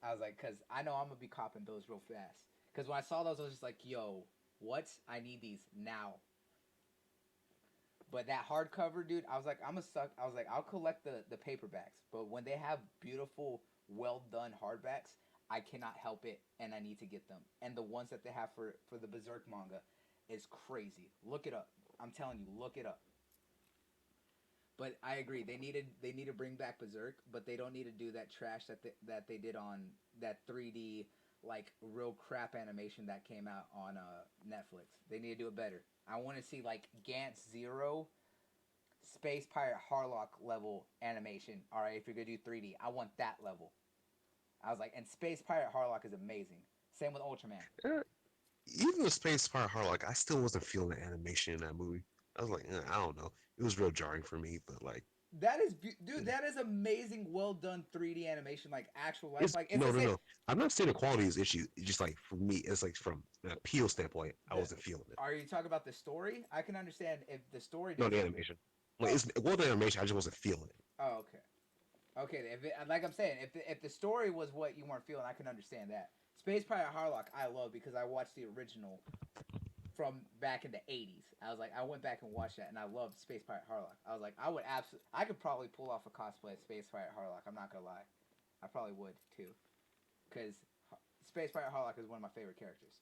I was like, because I know I'm going to be copping those real fast. Because when I saw those, I was just like, yo, what? I need these now. But that hardcover, dude, I was like, I'm a suck. I was like, I'll collect the paperbacks. But when they have beautiful, well-done hardbacks, I cannot help it, and I need to get them. And the ones that they have for the Berserk manga is crazy. Look it up. I'm telling you, look it up. But I agree. They need to bring back Berserk, but they don't need to do that trash that they did on that 3D real crap animation that came out on Netflix. They need to do it better. I want to see Gantz Zero, Space Pirate Harlock level animation. All right, if you're gonna do 3D, I want that level. I was like, and Space Pirate Harlock is amazing. Same with Ultraman. Even with Space Pirate Harlock, I still wasn't feeling the animation in that movie. I was like, I don't know. It was real jarring for me, but that is, dude, that is amazing, well done 3D animation, actual life. No. I'm not saying the quality is issue. It's just for me, it's from an appeal standpoint, I wasn't feeling it. Are you talking about the story? I can understand if the story. No, the animation. It's well done animation. I just wasn't feeling it. Oh, okay. Okay, like I'm saying, if the story was what you weren't feeling, I can understand that. Space Pirate Harlock, I love because I watched the original from back in the '80s. I was like, I went back and watched that, and I loved Space Pirate Harlock. I was like, I could probably pull off a cosplay of Space Pirate Harlock. I'm not gonna lie, I probably would too, because Space Pirate Harlock is one of my favorite characters.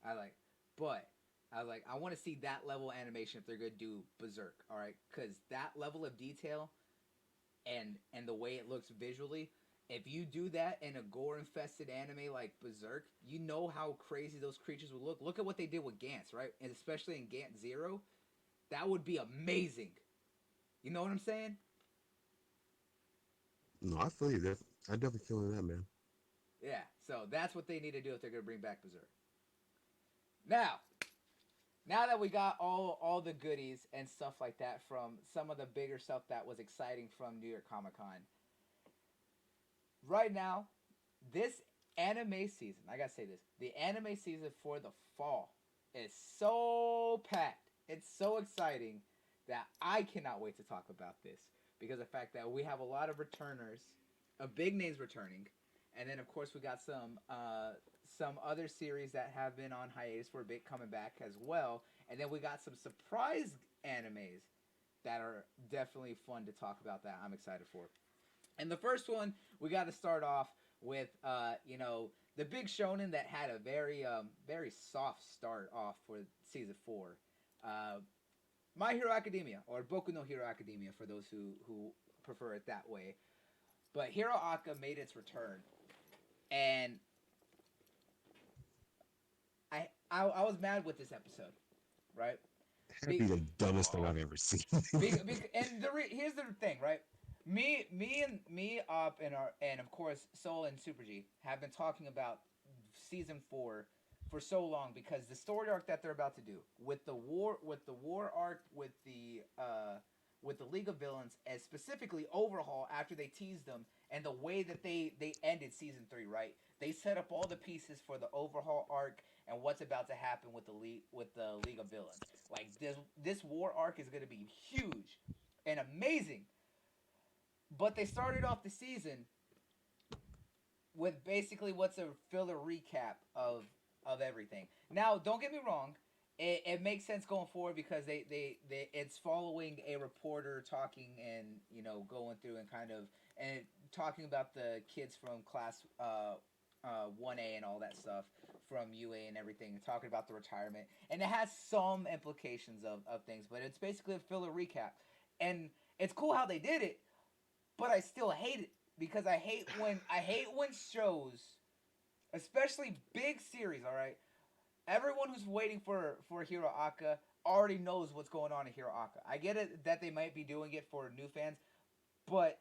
I like, but I was like, I want to see that level of animation if they're gonna do Berserk, all right? Because that level of detail and the way it looks visually, if you do that in a gore infested anime like Berserk, you know how crazy those creatures would look. Look at what they did with Gantz, right? And especially in Gantz Zero, that would be amazing. You know what I'm saying? No, I feel you. I definitely feel that, man. Yeah. So that's what they need to do if they're gonna bring back Berserk. Now that we got all the goodies and stuff like that from some of the bigger stuff that was exciting from New York Comic Con, right now, this anime season, I gotta say this, the anime season for the fall is so packed. It's so exciting that I cannot wait to talk about this because of the fact that we have a lot of returners, big names returning, and then of course we got some other series that have been on hiatus for a bit coming back as well, and then we got some surprise animes that are definitely fun to talk about that I'm excited for. And the first one, we got to start off with, the big shonen that had a very soft start off for season 4. My Hero Academia, or Boku no Hero Academia for those who prefer it that way. But Hero Aka made its return. And I was mad with this episode, right? That'd be the dumbest thing I've ever seen. And here's the thing, right? Me, Op, and of course Soul and Super G have been talking about season 4 for so long because the story arc that they're about to do with the war arc with the League of Villains, and specifically Overhaul after they teased them, and the way that they ended season 3, right? They set up all the pieces for the Overhaul arc and what's about to happen with the League of Villains. Like this war arc is going to be huge and amazing. But they started off the season with basically what's a filler recap of everything. Now, don't get me wrong, it makes sense going forward because they it's following a reporter talking and going through and kind of and talking about the kids from class 1A and all that stuff from UA and everything, and talking about the retirement, and it has some implications of things, but it's basically a filler recap, and it's cool how they did it, but I still hate it because I hate when shows, especially big series, all right. Everyone who's waiting for Hero Aka already knows what's going on in Hero Aka. I get it that they might be doing it for new fans, but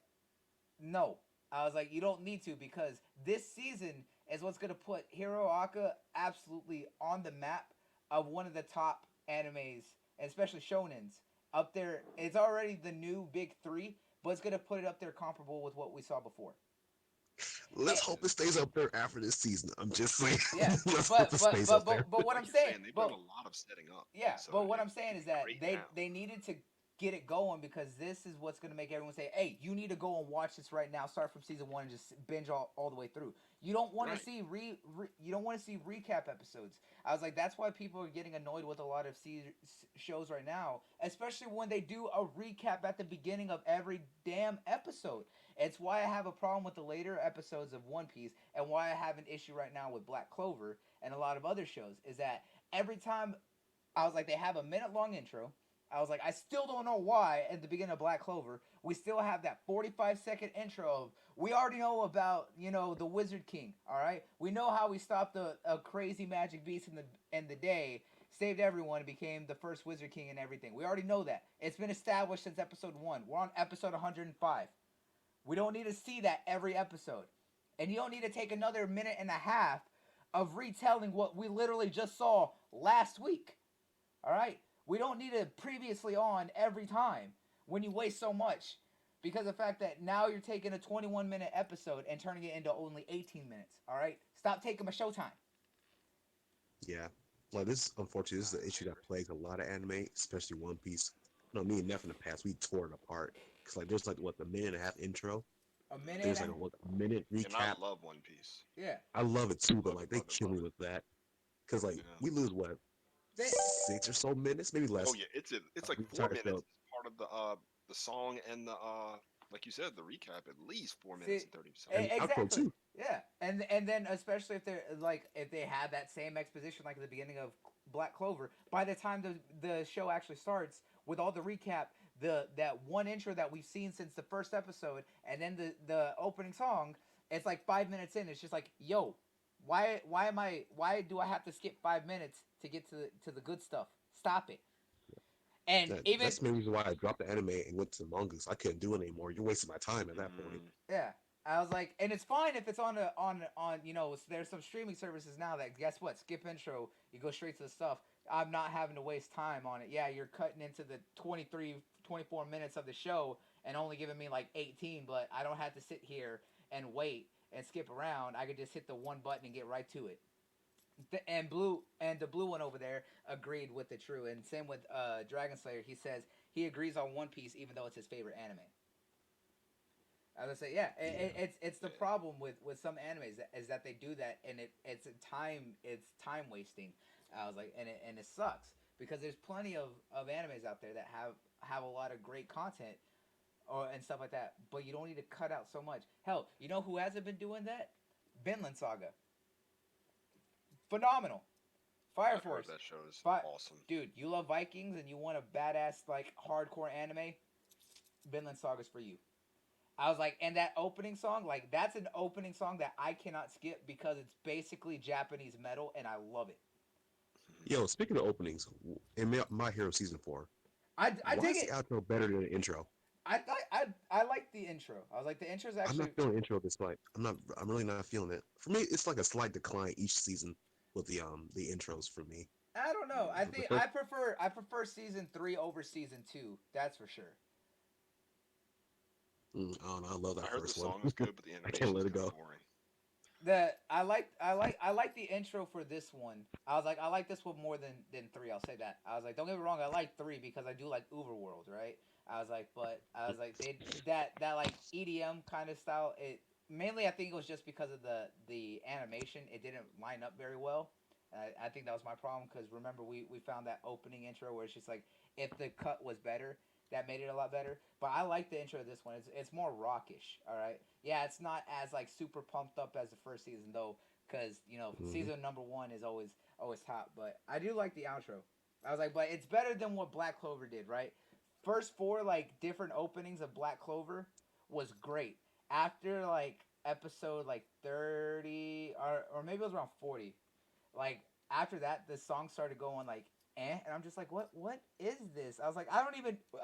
no. I was like, you don't need to, because this season is what's going to put Hero Aka absolutely on the map of one of the top animes, and especially shonens, up there. It's already the new big 3, but it's going to put it up there comparable with what we saw before. Let's hope it stays up there after this season. I'm just saying. Yeah, Let's hope it stays up there. but what Like I'm you're saying, they've but done a lot of setting up. yeah, So but what I'm it's saying is that great they now. they needed to get it going, because this is what's going to make everyone say, hey, you need to go and watch this right now, start from season 1 and just binge all the way through. You don't want Right. to see you don't want to see recap episodes. I was like, that's why people are getting annoyed with a lot of shows right now, especially when they do a recap at the beginning of every damn episode. It's why I have a problem with the later episodes of One Piece, and why I have an issue right now with Black Clover and a lot of other shows, is that every time I was like, they have a minute-long intro. I was like, I still don't know why at the beginning of Black Clover, we still have that 45-second intro of, we already know about, the Wizard King, all right? We know how we stopped a crazy magic beast in the day, saved everyone, and became the first Wizard King and everything. We already know that. It's been established since episode 1. We're on episode 105. We don't need to see that every episode. And you don't need to take another minute and a half of retelling what we literally just saw last week. All right? We don't need to previously on every time when you waste so much, because of the fact that now you're taking a 21-minute episode and turning it into only 18 minutes. All right? Stop taking my showtime. Yeah. Like, this, unfortunately, this is an issue that plagues a lot of anime, especially One Piece. No, me and Neff in the past, we tore it apart. Cause like there's like what the minute and a half intro. A minute There's like and a minute And I recap. love One Piece. yeah. I love it too, but Love it, like they love it, kill love me it. with that. Cause like Yeah. we lose what They, 6 or so minutes, maybe Oh less. yeah, it's like The four entire minutes show. as part of the song and the like you said, the recap, at least 4 minutes see, and 30 seconds. And outro exactly. too. Yeah, and then especially if they're like if they had that same exposition like at the beginning of Black Clover, by the time the show actually starts with all the recap, that one intro that we've seen since the first episode, and then the opening song, it's like 5 minutes in. It's just like, yo, why do I have to skip 5 minutes to get to the good stuff? Stop it. And even That's the main reason why I dropped the anime and went to manga. 'Cause I couldn't do it anymore. You're wasting my time at that point. Mm, yeah, I was like, and it's fine if it's on there's some streaming services now that guess what, skip intro, you go straight to the stuff. I'm not having to waste time on it. Yeah, you're cutting into the 23, 24 minutes of the show and only giving me like 18, but I don't have to sit here and wait and skip around. I could just hit the one button and get right to it. And the blue one over there agreed with the true, and same with Dragon Slayer. He says he agrees on One Piece even though it's his favorite anime. I would say, yeah, it's the problem with some animes is that they do that, and it's time wasting. I was like, and it sucks because there's plenty of animes out there that have a lot of great content or and stuff like that, but you don't need to cut out so much. Hell, you know who hasn't been doing that? Vinland Saga, phenomenal. Fire I've heard Force, that show is Fi- awesome. dude, you love Vikings and you want a badass like hardcore anime? Vinland Saga's for you. I was like, and that opening song, like that's an opening song that I cannot skip because it's basically Japanese metal, and I love it. Yo, speaking of openings, in My Hero season 4, I why dig is the it. outro better than the intro? I like the intro. I was like, the intro's I'm not actually. feeling the intro this fight. I'm really not feeling it. For me, it's like a slight decline each season with the intros for me. I don't know. I The think first, I prefer season 3 over season 2. That's for sure. I don't know. I love I that heard the first one. song was good, but the I can't animation's let it kind of go. boring. I like the intro for this one. I was like, I like this one more than 3. I'll say that. I was like, don't get me wrong, I like 3 because I do like Uberworld, right? I was like, but I was like, they that like EDM kind of style. It mainly I think it was just because of the animation. It didn't line up very well. I think that was my problem because remember we found that opening intro where it's just like if the cut was better, that made it a lot better. But I like the intro of this one. It's more rockish. All right. Yeah, it's not as like super pumped up as the first season though, because Hmm. season number 1 is always top. But I do like the outro. I was like, but it's better than what Black Clover did, right? First 4 like different openings of Black Clover was great. After like episode like 30 or maybe it was around 40, like after that the song started going like and I'm just like what is this? I was like I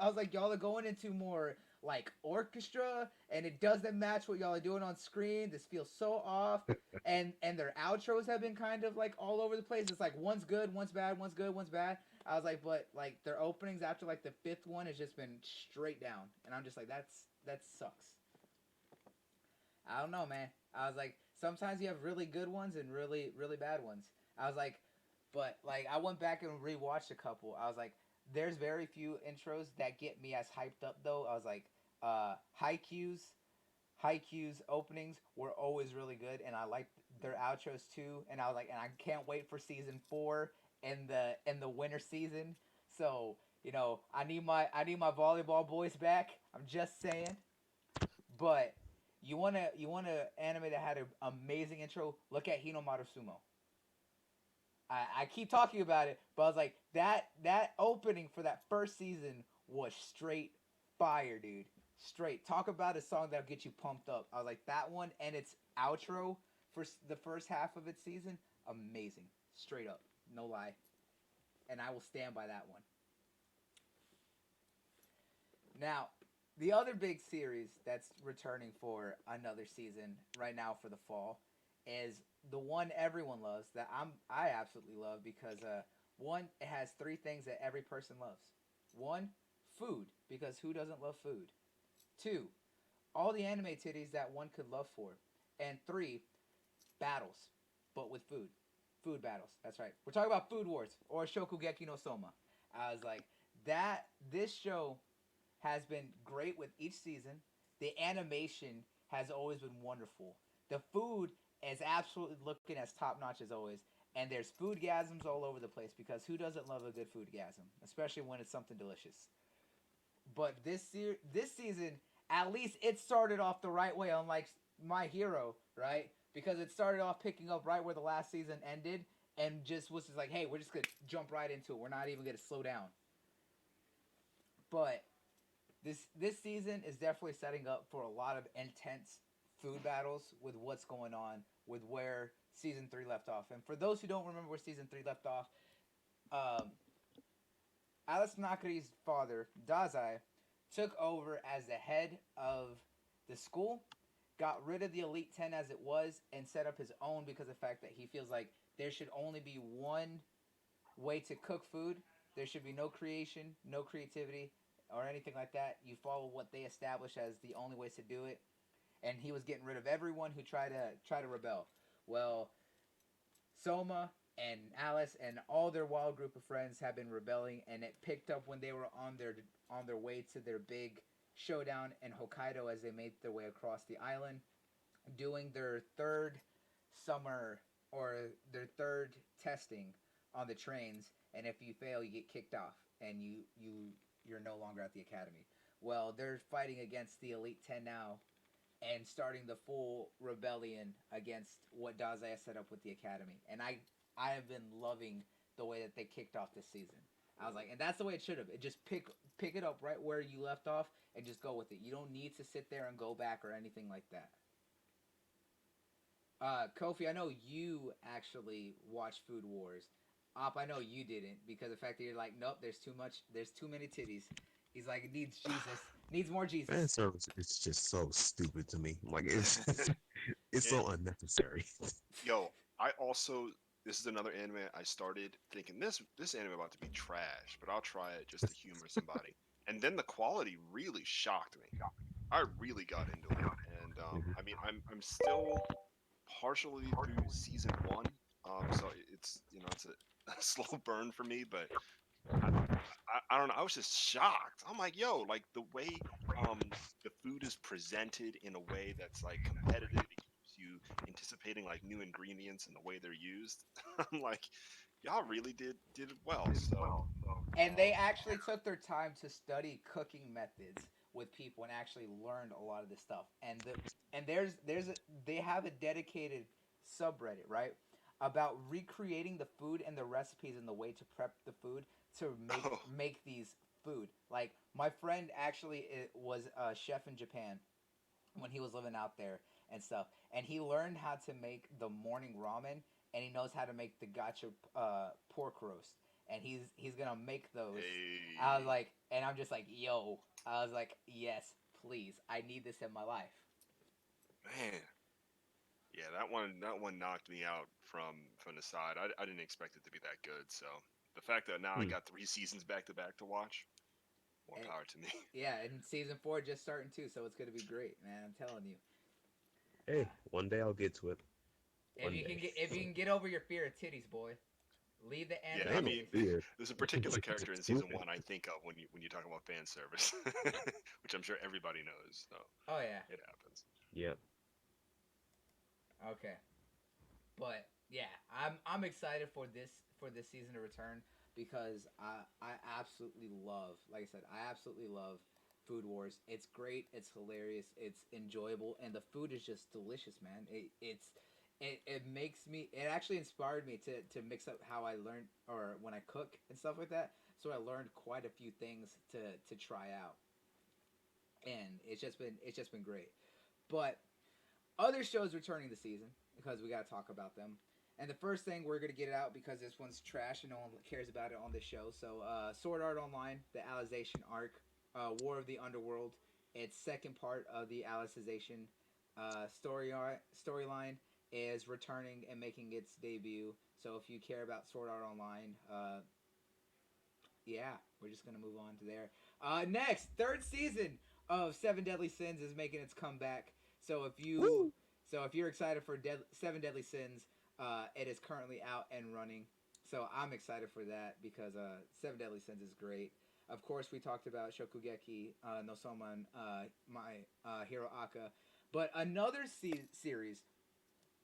was like y'all are going into more like orchestra and it doesn't match what y'all are doing on screen. This feels so off. And their outros have been kind of like all over the place. It's like one's good, one's bad, one's good, one's bad. I was like, but like their openings after like the 5th one has just been straight down, and I'm just like, that sucks. I don't know, man. I was like, sometimes you have really good ones and really bad ones. I was like, but like I went back and rewatched a couple. I was like, there's very few intros that get me as hyped up though. I was like, Haikyuu's Haikyuu's openings were always really good, and I liked their outros too. And I was like, and I can't wait for season 4 in the winter season. So I need my volleyball boys back. I'm just saying. But you want a anime that had an amazing intro? Look at Hinomaru Sumo. I keep talking about it, but I was like that opening for that first season was straight fire, dude. Straight. Talk about a song that'll get you pumped up. I was like that one and its outro for the first half of its season, amazing. Straight up, no lie. And I will stand by that one. Now, the other big series that's returning for another season right now for the fall is the one everyone loves that I absolutely love because one, it has 3 things that every person loves. One, food, because who doesn't love food? 2, all the anime titties that one could love for. And 3, battles, but with food. Food battles. That's right. We're talking about Food Wars or Shokugeki no Soma. I was like, that this show has been great with each season. The animation has always been wonderful. The food is absolutely looking as top notch as always. And there's foodgasms all over the place because who doesn't love a good foodgasm, especially when it's something delicious. But this season, at least it started off the right way, unlike My Hero, right? Because it started off picking up right where the last season ended, and just was just like, hey, we're just gonna jump right into it. We're not even gonna slow down. But this season is definitely setting up for a lot of intense food battles with what's going on with where season three left off. And for those who don't remember where season three left off, um, Alice Nakari's father, Dazai, took over as the head of the school, got rid of the Elite 10 as it was, and set up his own because of the fact that he feels like there should only be one way to cook food. There should be no creation, no creativity, or anything like that. You follow what they establish as the only ways to do it. And he was getting rid of everyone who tried to rebel. Well, Soma and Alice and all their wild group of friends have been rebelling, and it picked up when they were on their way to their big showdown in Hokkaido as they made their way across the island, doing their third summer or their third testing on the trains. And if you fail, you get kicked off, and you're no longer at the academy. Well, they're fighting against the Elite 10 now, and starting the full rebellion against what Dazai set up with the academy. And I have been loving the way that they kicked off this season. I was like, and that's the way it should have. It just pick it up right where you left off and just go with it. You don't need to sit there and go back or anything like that. Kofi, I know you actually watched Food Wars. Op, I know you didn't because the fact that you're like, nope, there's too many titties. He's like, it needs Jesus, needs more Fan Jesus. service is just so stupid to me. Like it's It, so unnecessary. yo, I also this is another anime I started thinking this anime about to be trash, but I'll try it just to humor somebody. And then the quality really shocked me. I really got into it, and Mhm. I mean I'm still partially through season one, so it's it's a, a slow burn for me, but I, I don't know. I was just shocked. I'm like, yo, like the way the food is presented in a way that's like competitive, it keeps you anticipating like new ingredients and the way they're used. I'm like, y'all really did it well. So, And they um, actually took their time to study cooking methods with people and actually learned a lot of this stuff. And they have a dedicated subreddit, right, about recreating the food and the recipes and the way to prep the food to oh, make these food. Like my friend actually was a chef in Japan when he was living out there and stuff, and he learned how to make the morning ramen, and he knows how to make the gacha pork roast, and he's gonna make those. I was hey, like, and I'm just like, yo, I was like, yes, please, I need this in my life. man, yeah, that one knocked me out from the side. I didn't expect it to be that good. So the fact that now I Hmm. got 3 seasons back to back to watch, more And power to me. yeah, and season four just starting too, so it's gonna be great, man. I'm telling you. Hey, one day I'll get to it. If One you can day. get over your fear of titties, boy, leave the Yeah, anime I Damn it, mean, space. weird. there's a particular character in season Stupid. one I think of when you talk about fan service, which I'm sure everybody knows. So Oh yeah, it happens. Yeah. okay. But yeah, I'm excited for this season to return because I absolutely love, like I said, I absolutely love Food Wars. It's great, it's hilarious, it's enjoyable, and the food is just delicious, man. It makes me, it actually inspired me to mix up how I learned or when I cook and stuff like that. So I learned quite a few things to try out, and it's just been great. But other shows returning this season because we got to talk about them. And the first thing we're gonna get it out because this one's trash and no one cares about it on this show. So, Sword Art Online, the Alicization arc, War of the Underworld, its second part of the Alicization storyline is returning and making its debut. So, if you care about Sword Art Online, yeah, we're just gonna move on to there. Next, third season of Seven Deadly Sins is making its comeback. So if you, Woo! so if you're excited for Seven Deadly Sins, it is currently out and running. So I'm excited for that because Seven Deadly Sins is great. Of course, we talked about Shokugeki no Soman, my Hero Aka, but another series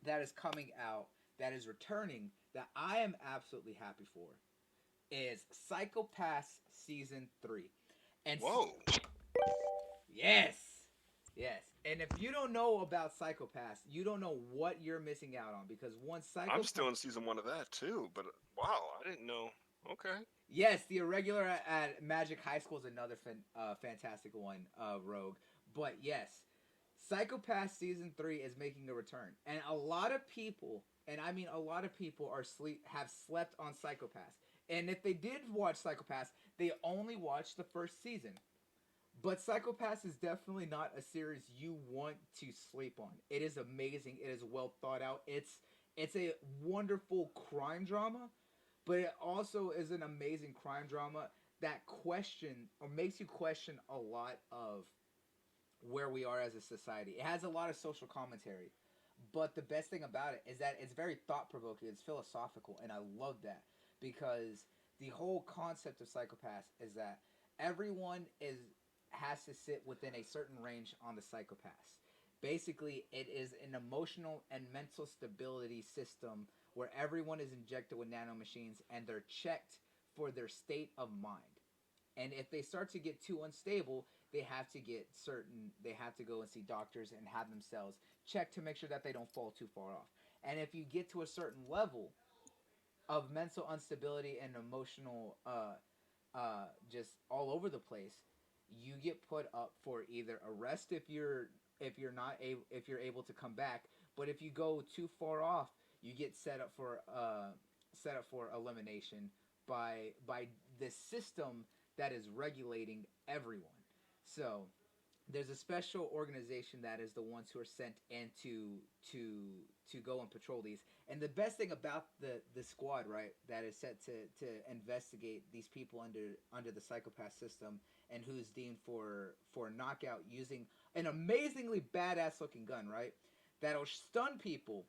that is coming out, that is returning, that I am absolutely happy for, is Psycho Pass Season 3. And Whoa. yes, yes. And if you don't know about Psycho Pass, you don't know what you're missing out on, because once Psycho I'm Pass, still in season 1 of that too, but wow, I didn't know. Okay. yes, the irregular at Magic High School is another fantastic one, Rogue. But yes, Psycho Pass Season 3 is making a return. And a lot of people, and I mean a lot of people, have slept on Psycho Pass. And if they did watch Psycho Pass, they only watched the first season. But Psycho Pass is definitely not a series you want to sleep on. It is amazing. It is well thought out. It's a wonderful crime drama, but it also is an amazing crime drama that makes you question a lot of where we are as a society. It has a lot of social commentary, but the best thing about it is that it's very thought provoking. It's philosophical, and I love that, because the whole concept of Psycho Pass is that everyone has to sit within a certain range on the Psycho Pass. Basically, it is an emotional and mental stability system where everyone is injected with nanomachines and they're checked for their state of mind. And if they start to get too unstable, they have to go and see doctors and have themselves checked to make sure that they don't fall too far off. And if you get to a certain level of mental instability and emotional just all over the place, you get put up for either arrest if you're able to come back, but if you go too far off, you get set up for elimination by this system that is regulating everyone. So there's a special organization that is the ones who are sent in to go and patrol these. And the best thing about the squad, right, that is set to investigate these people under the Psycho Pass system, and who's deemed for knockout using an amazingly badass looking gun, right, that'll stun people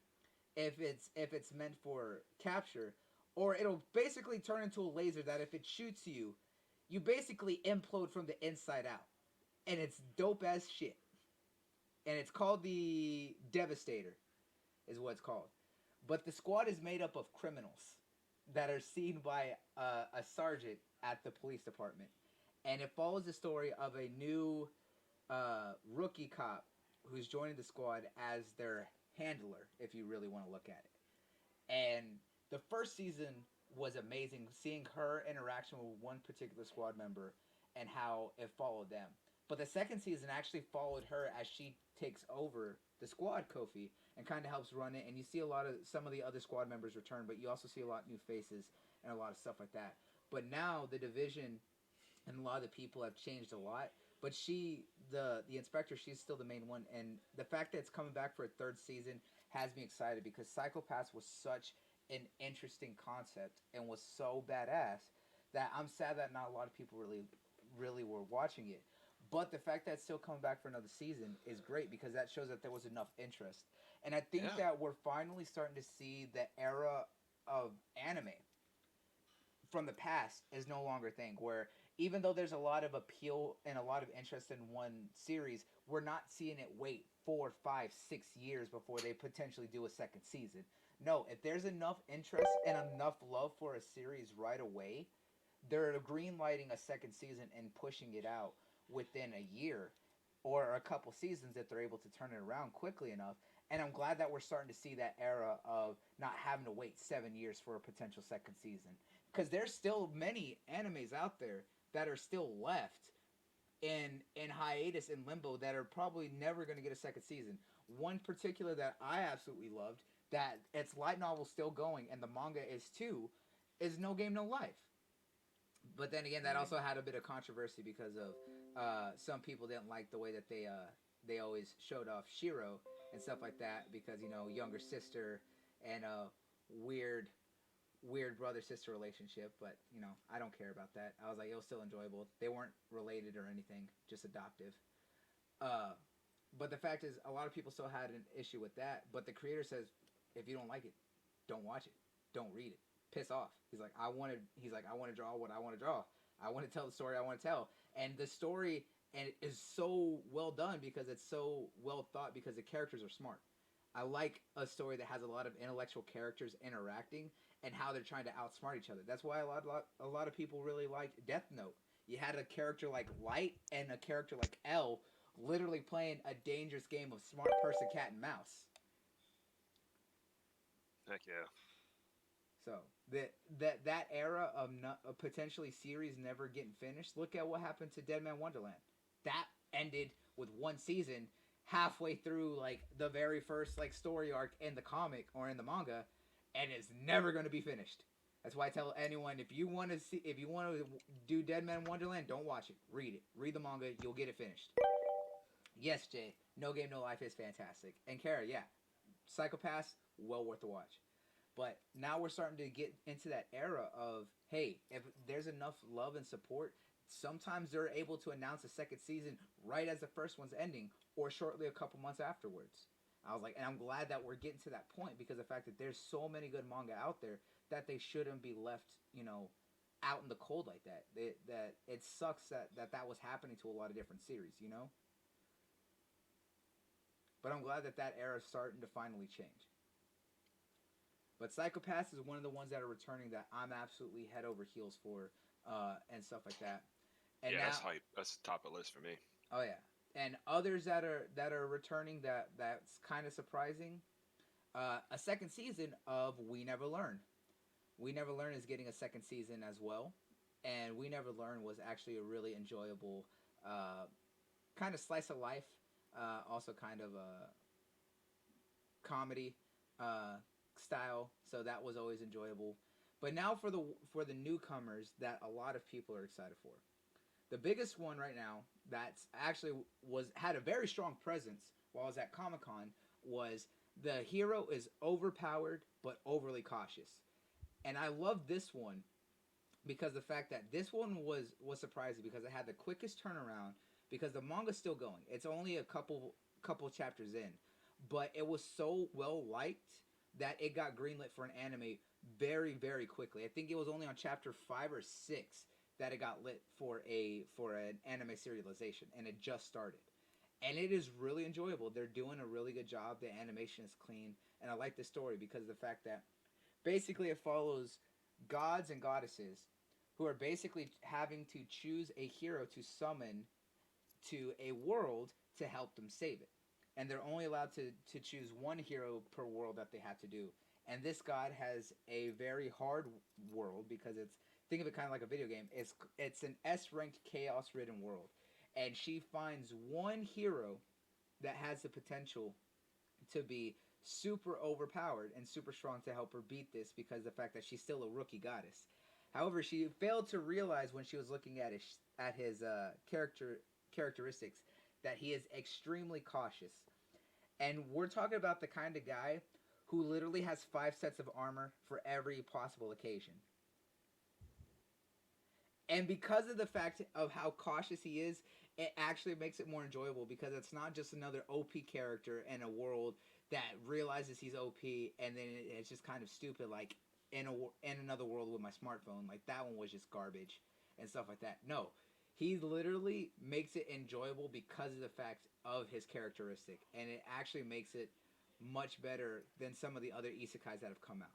if it's meant for capture, or it'll basically turn into a laser that if it shoots you, you basically implode from the inside out. And it's dope as shit. And it's called the Devastator, is what it's called. But the squad is made up of criminals that are seen by a sergeant at the police department. And it follows the story of a new rookie cop who's joining the squad as their handler, if you really want to look at it. And the first season was amazing, seeing her interaction with one particular squad member and how it followed them. But the second season actually followed her as she takes over the squad, Kofi, and kind of helps run it. And you see some of the other squad members return, but you also see a lot of new faces and a lot of stuff like that. But now the division and a lot of the people have changed a lot. But the inspector, she's still the main one. And the fact that it's coming back for a third season has me excited, because Psycho Pass was such an interesting concept and was so badass that I'm sad that not a lot of people really were watching it. But the fact that it's still coming back for another season is great, because that shows that there was enough interest. And I think that we're finally starting to see the era of anime from the past is no longer a thing, where even though there's a lot of appeal and a lot of interest in one series, we're not seeing it wait 4, 5, 6 years before they potentially do a second season. No, if there's enough interest and enough love for a series right away, they're green lighting a second season and pushing it out within a year or a couple seasons if they're able to turn it around quickly enough. And I'm glad that we're starting to see that era of not having to wait 7 years for a potential second season, because there's still many animes out there that are still left in hiatus, in limbo, that are probably never going to get a second season. One particular that I absolutely loved, that its light novel still going and the manga is too, is No Game No Life. But then again, that also had a bit of controversy because of some people didn't like the way that they always showed off Shiro and stuff like that, because, you know, younger sister and a weird brother sister relationship. But, you know, I don't care about that. I was like, it was still enjoyable. They weren't related or anything, just adoptive. But the fact is, a lot of people still had an issue with that. But the creator says, if you don't like it, don't watch it, don't read it, piss off. He's like, I want to draw what I want to draw. I want to tell the story I want to tell, and the story and it is so well done because it's so well thought because the characters are smart. I like a story that has a lot of intellectual characters interacting and how they're trying to outsmart each other. That's why a lot of people really liked Death Note. You had a character like Light and a character like L literally playing a dangerous game of smart person, cat, and mouse. Heck yeah. So that era of potentially series never getting finished. Look at what happened to Dead Man Wonderland. That ended with one season, halfway through like the very first like story arc in the comic or in the manga, and it's never going to be finished. That's why I tell anyone if you want to do Dead Man Wonderland, don't watch it. Read it. Read the manga. You'll get it finished. Yes, Jay. No Game No Life is fantastic. And Kara, yeah, Psychopaths, well worth the watch. But now we're starting to get into that era of, hey, if there's enough love and support, sometimes they're able to announce a second season right as the first one's ending or shortly a couple months afterwards. I was like, and I'm glad that we're getting to that point because the fact that there's so many good manga out there that they shouldn't be left, out in the cold like that. That it sucks that was happening to a lot of different series. But I'm glad that era is starting to finally change. But Psychopaths is one of the ones that are returning that I'm absolutely head over heels for, and stuff like that. And yeah, now, that's hype. That's top of the list for me. oh yeah, and others that are returning that's kind of surprising. A second season of We Never Learn. We Never Learn is getting a second season as well, and We Never Learn was actually a really enjoyable, kind of slice of life, also kind of a comedy. Style, so that was always enjoyable. But now for the newcomers that a lot of people are excited for. The biggest one right now that's actually had a very strong presence while I was at Comic-Con was the hero is overpowered but overly cautious. And I love this one because the fact that this one was surprising because it had the quickest turnaround because the manga's still going. It's only a couple chapters in, but it was so well liked that it got greenlit for an anime very, very quickly. I think it was only on chapter 5 or 6 that it got lit for an anime serialization, and it just started. And it is really enjoyable. They're doing a really good job. The animation is clean, and I like the story because of the fact that basically it follows gods and goddesses who are basically having to choose a hero to summon to a world to help them save it. And they're only allowed to choose one hero per world that they have to do. And this god has a very hard world because think of it kind of like a video game. It's an S-ranked chaos-ridden world. And she finds one hero that has the potential to be super overpowered and super strong to help her beat this because of the fact that she's still a rookie goddess. However, she failed to realize when she was looking at his characteristics that he is extremely cautious. And we're talking about the kind of guy who literally has 5 sets of armor for every possible occasion. And because of the fact of how cautious he is, it actually makes it more enjoyable because it's not just another OP character in a world that realizes he's OP and then it's just kind of stupid like in another world with my smartphone. Like that one was just garbage and stuff like that. No. He literally makes it enjoyable because of the fact of his characteristic. And it actually makes it much better than some of the other isekais that have come out.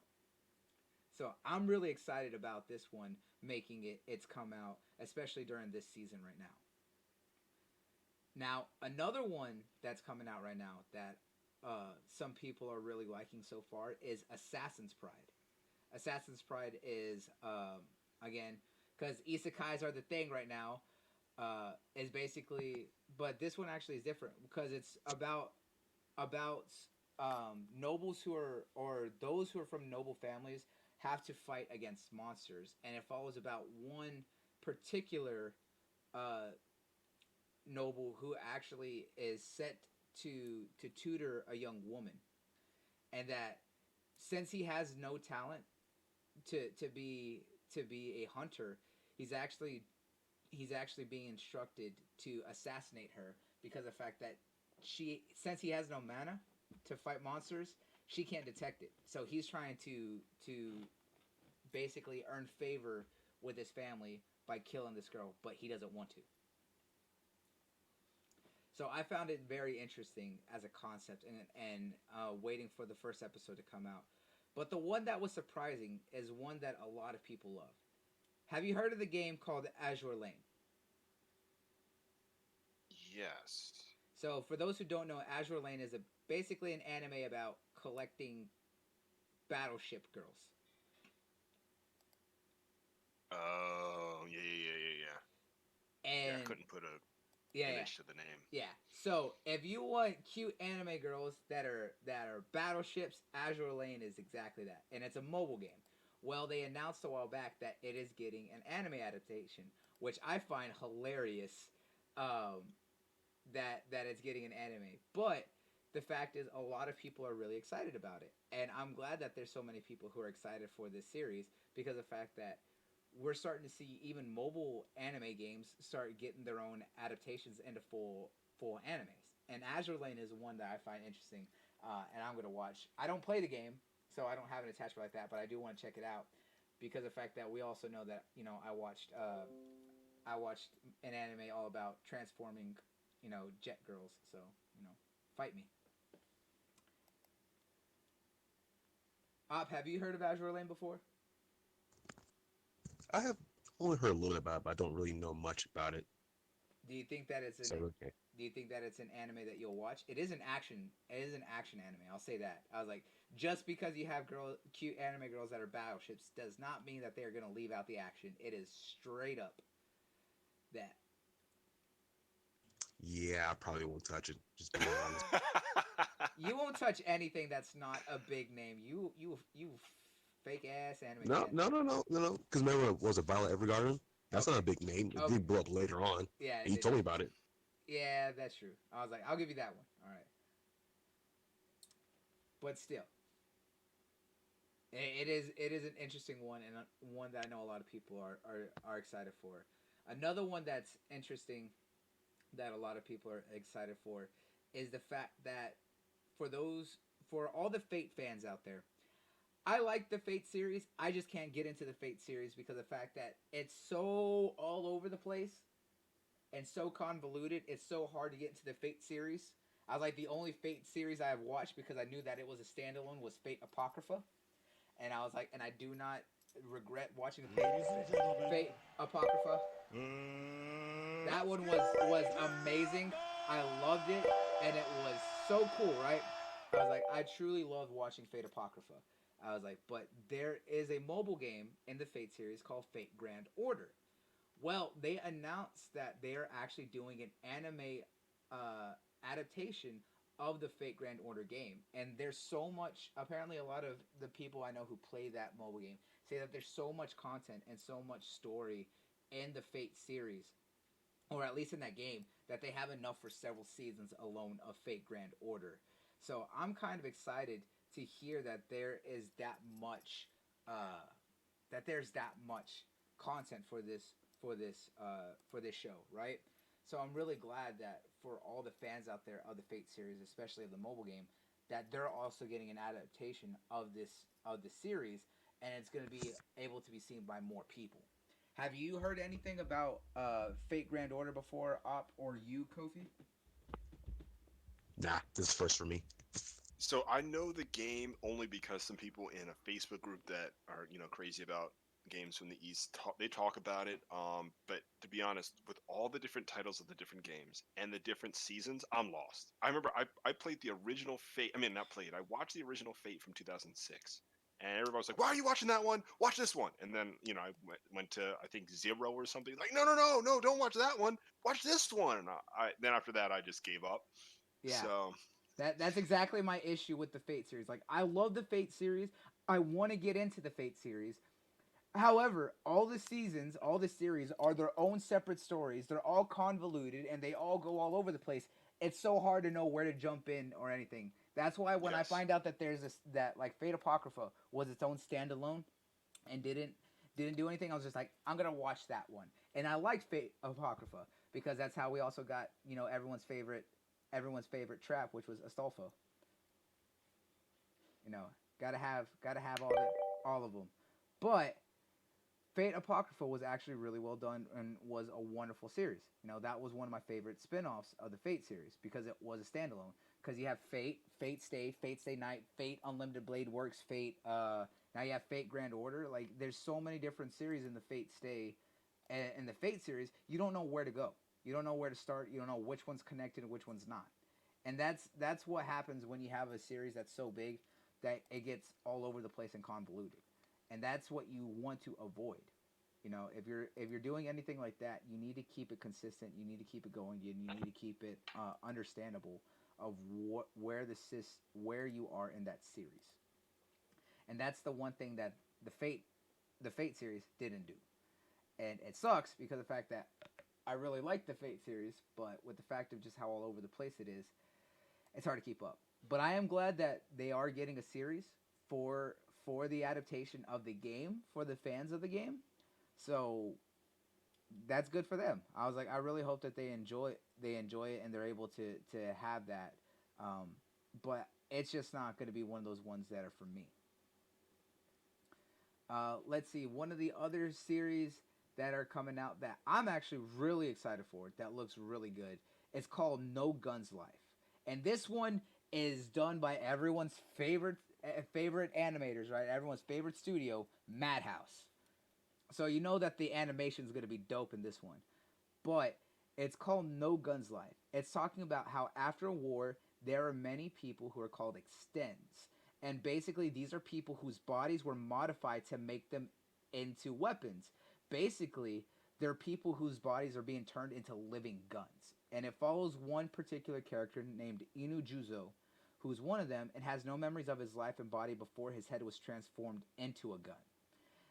So I'm really excited about this one making it's come out, especially during this season right now. Now, another one that's coming out right now that some people are really liking so far is Assassin's Pride. Assassin's Pride is, again, because isekais are the thing right now, is basically, but this one actually is different because it's about nobles who are, or those who are from noble families have to fight against monsters, and it follows about one particular noble who actually is set to tutor a young woman, and that since he has no talent to be a hunter, he's actually being instructed to assassinate her because of the fact that since he has no mana to fight monsters, she can't detect it. So he's trying to basically earn favor with his family by killing this girl, but he doesn't want to. So I found it very interesting as a concept, and waiting for the first episode to come out. But the one that was surprising is one that a lot of people love. Have you heard of the game called Azure Lane? Yes. So for those who don't know, Azure Lane is basically an anime about collecting battleship girls. Oh, yeah. And I couldn't put a yeah, image to the name. yeah. So if you want cute anime girls that are battleships, Azure Lane is exactly that, and it's a mobile game. Well, they announced a while back that it is getting an anime adaptation, which I find hilarious. That it's getting an anime, but the fact is, a lot of people are really excited about it, and I'm glad that there's so many people who are excited for this series because of the fact that we're starting to see even mobile anime games start getting their own adaptations into full animes. And Azure Lane is one that I find interesting, and I'm gonna watch. I don't play the game, so I don't have an attachment like that, but I do want to check it out because of the fact that we also know that I watched an anime all about transforming jet girls. So fight me. Have you heard of Azure Lane before? I have only heard a little bit about it, but I don't really know much about it. Do you think that it's an So okay. Do you think that it's an anime that you'll watch? It is an action. It is an action anime. I'll say that. I was like, just because you have cute anime girls that are battleships does not mean that they are going to leave out the action. It is straight up that. Yeah, I probably won't touch it. Just being honest. You won't touch anything that's not a big name. You fake ass anime No, fan. no. Because remember, it was a Violet Evergarden. That's not a big name. It did blow up later on. Yeah, And you told me about it. Yeah, that's true. I was like, I'll give you that one. All right. But still, it is an interesting one, and one that I know a lot of people are excited for. Another one that's interesting that a lot of people are excited for is the fact that for all the Fate fans out there, I like the Fate series. I just can't get into the Fate series because of the fact that it's so all over the place and so convoluted. It's so hard to get into the Fate series. I was like, the only Fate series I have watched because I knew that it was a standalone was Fate Apocrypha. And I was like, and I do not regret watching the Fate Apocrypha. That one was amazing. I loved it, and it was so cool, right? I was like, I truly loved watching Fate Apocrypha. I was like, but there is a mobile game in the Fate series called Fate Grand Order. Well, they announced that they are actually doing an anime adaptation of the Fate Grand Order game. And there's so much, apparently a lot of the people I know who play that mobile game say that there's so much content and so much story in the Fate series, or at least in that game, that they have enough for several seasons alone of Fate Grand Order. So I'm kind of excited to hear that there is that much, there's that much content for this show, right? So I'm really glad that for all the fans out there of the Fate series, especially of the mobile game, that they're also getting an adaptation of the series, and it's going to be able to be seen by more people. Have you heard anything about Fate Grand Order before, Op, or you, Kofi? Nah, this is first for me. So I know the game only because some people in a Facebook group that are crazy about games from the East they talk about it. But to be honest, with all the different titles of the different games and the different seasons, I'm lost. I remember I played the original Fate. I mean, not played. I watched the original Fate from 2006. And everybody was like, "Why are you watching that one? Watch this one." And then I went to I think Zero or something. Like, no, don't watch that one. Watch this one. And then after that, I just gave up. Yeah. So that's exactly my issue with the Fate series. Like, I love the Fate series. I want to get into the Fate series. However, all the seasons, all the series are their own separate stories. They're all convoluted and they all go all over the place. It's so hard to know where to jump in or anything. That's why when I find out that there's that like Fate Apocrypha was its own standalone and didn't do anything, I was just like, I'm gonna watch that one. And I liked Fate Apocrypha because that's how we also got everyone's favorite trap, which was Astolfo. Gotta have all of them. But Fate Apocrypha was actually really well done and was a wonderful series. You know, that was one of my favorite spin-offs of the Fate series because it was a standalone. Because you have Fate, Fate Stay Night, Fate Unlimited Blade Works, Fate. Now you have Fate Grand Order. Like, there's so many different series in the Fate Stay, and the Fate series. You don't know where to go. You don't know where to start. You don't know which one's connected and which one's not. And that's what happens when you have a series that's so big that it gets all over the place and convoluted. And that's what you want to avoid. You know, if you're doing anything like that, you need to keep it consistent. You need to keep it going. You need to keep it understandable of where you are in that series. And that's the one thing that the Fate series didn't do. And it sucks because of the fact that I really like the Fate series, but with the fact of just how all over the place it is, it's hard to keep up. But I am glad that they are getting a series for the adaptation of the game for the fans of the game. So that's good for them. I was like, I really hope that they enjoy it and they're able to have that. But it's just not going to be one of those ones that are for me. Let's see. One of the other series that are coming out that I'm actually really excited for, that looks really good, it's called No Guns Life. And this one is done by everyone's favorite animators, right? Everyone's favorite studio, Madhouse. So you know that the animation is going to be dope in this one. But it's called No Guns Life. It's talking about how after a war, there are many people who are called extends. And basically, these are people whose bodies were modified to make them into weapons. Basically, they're people whose bodies are being turned into living guns. And it follows one particular character named Inu Juzo, who's one of them and has no memories of his life and body before his head was transformed into a gun.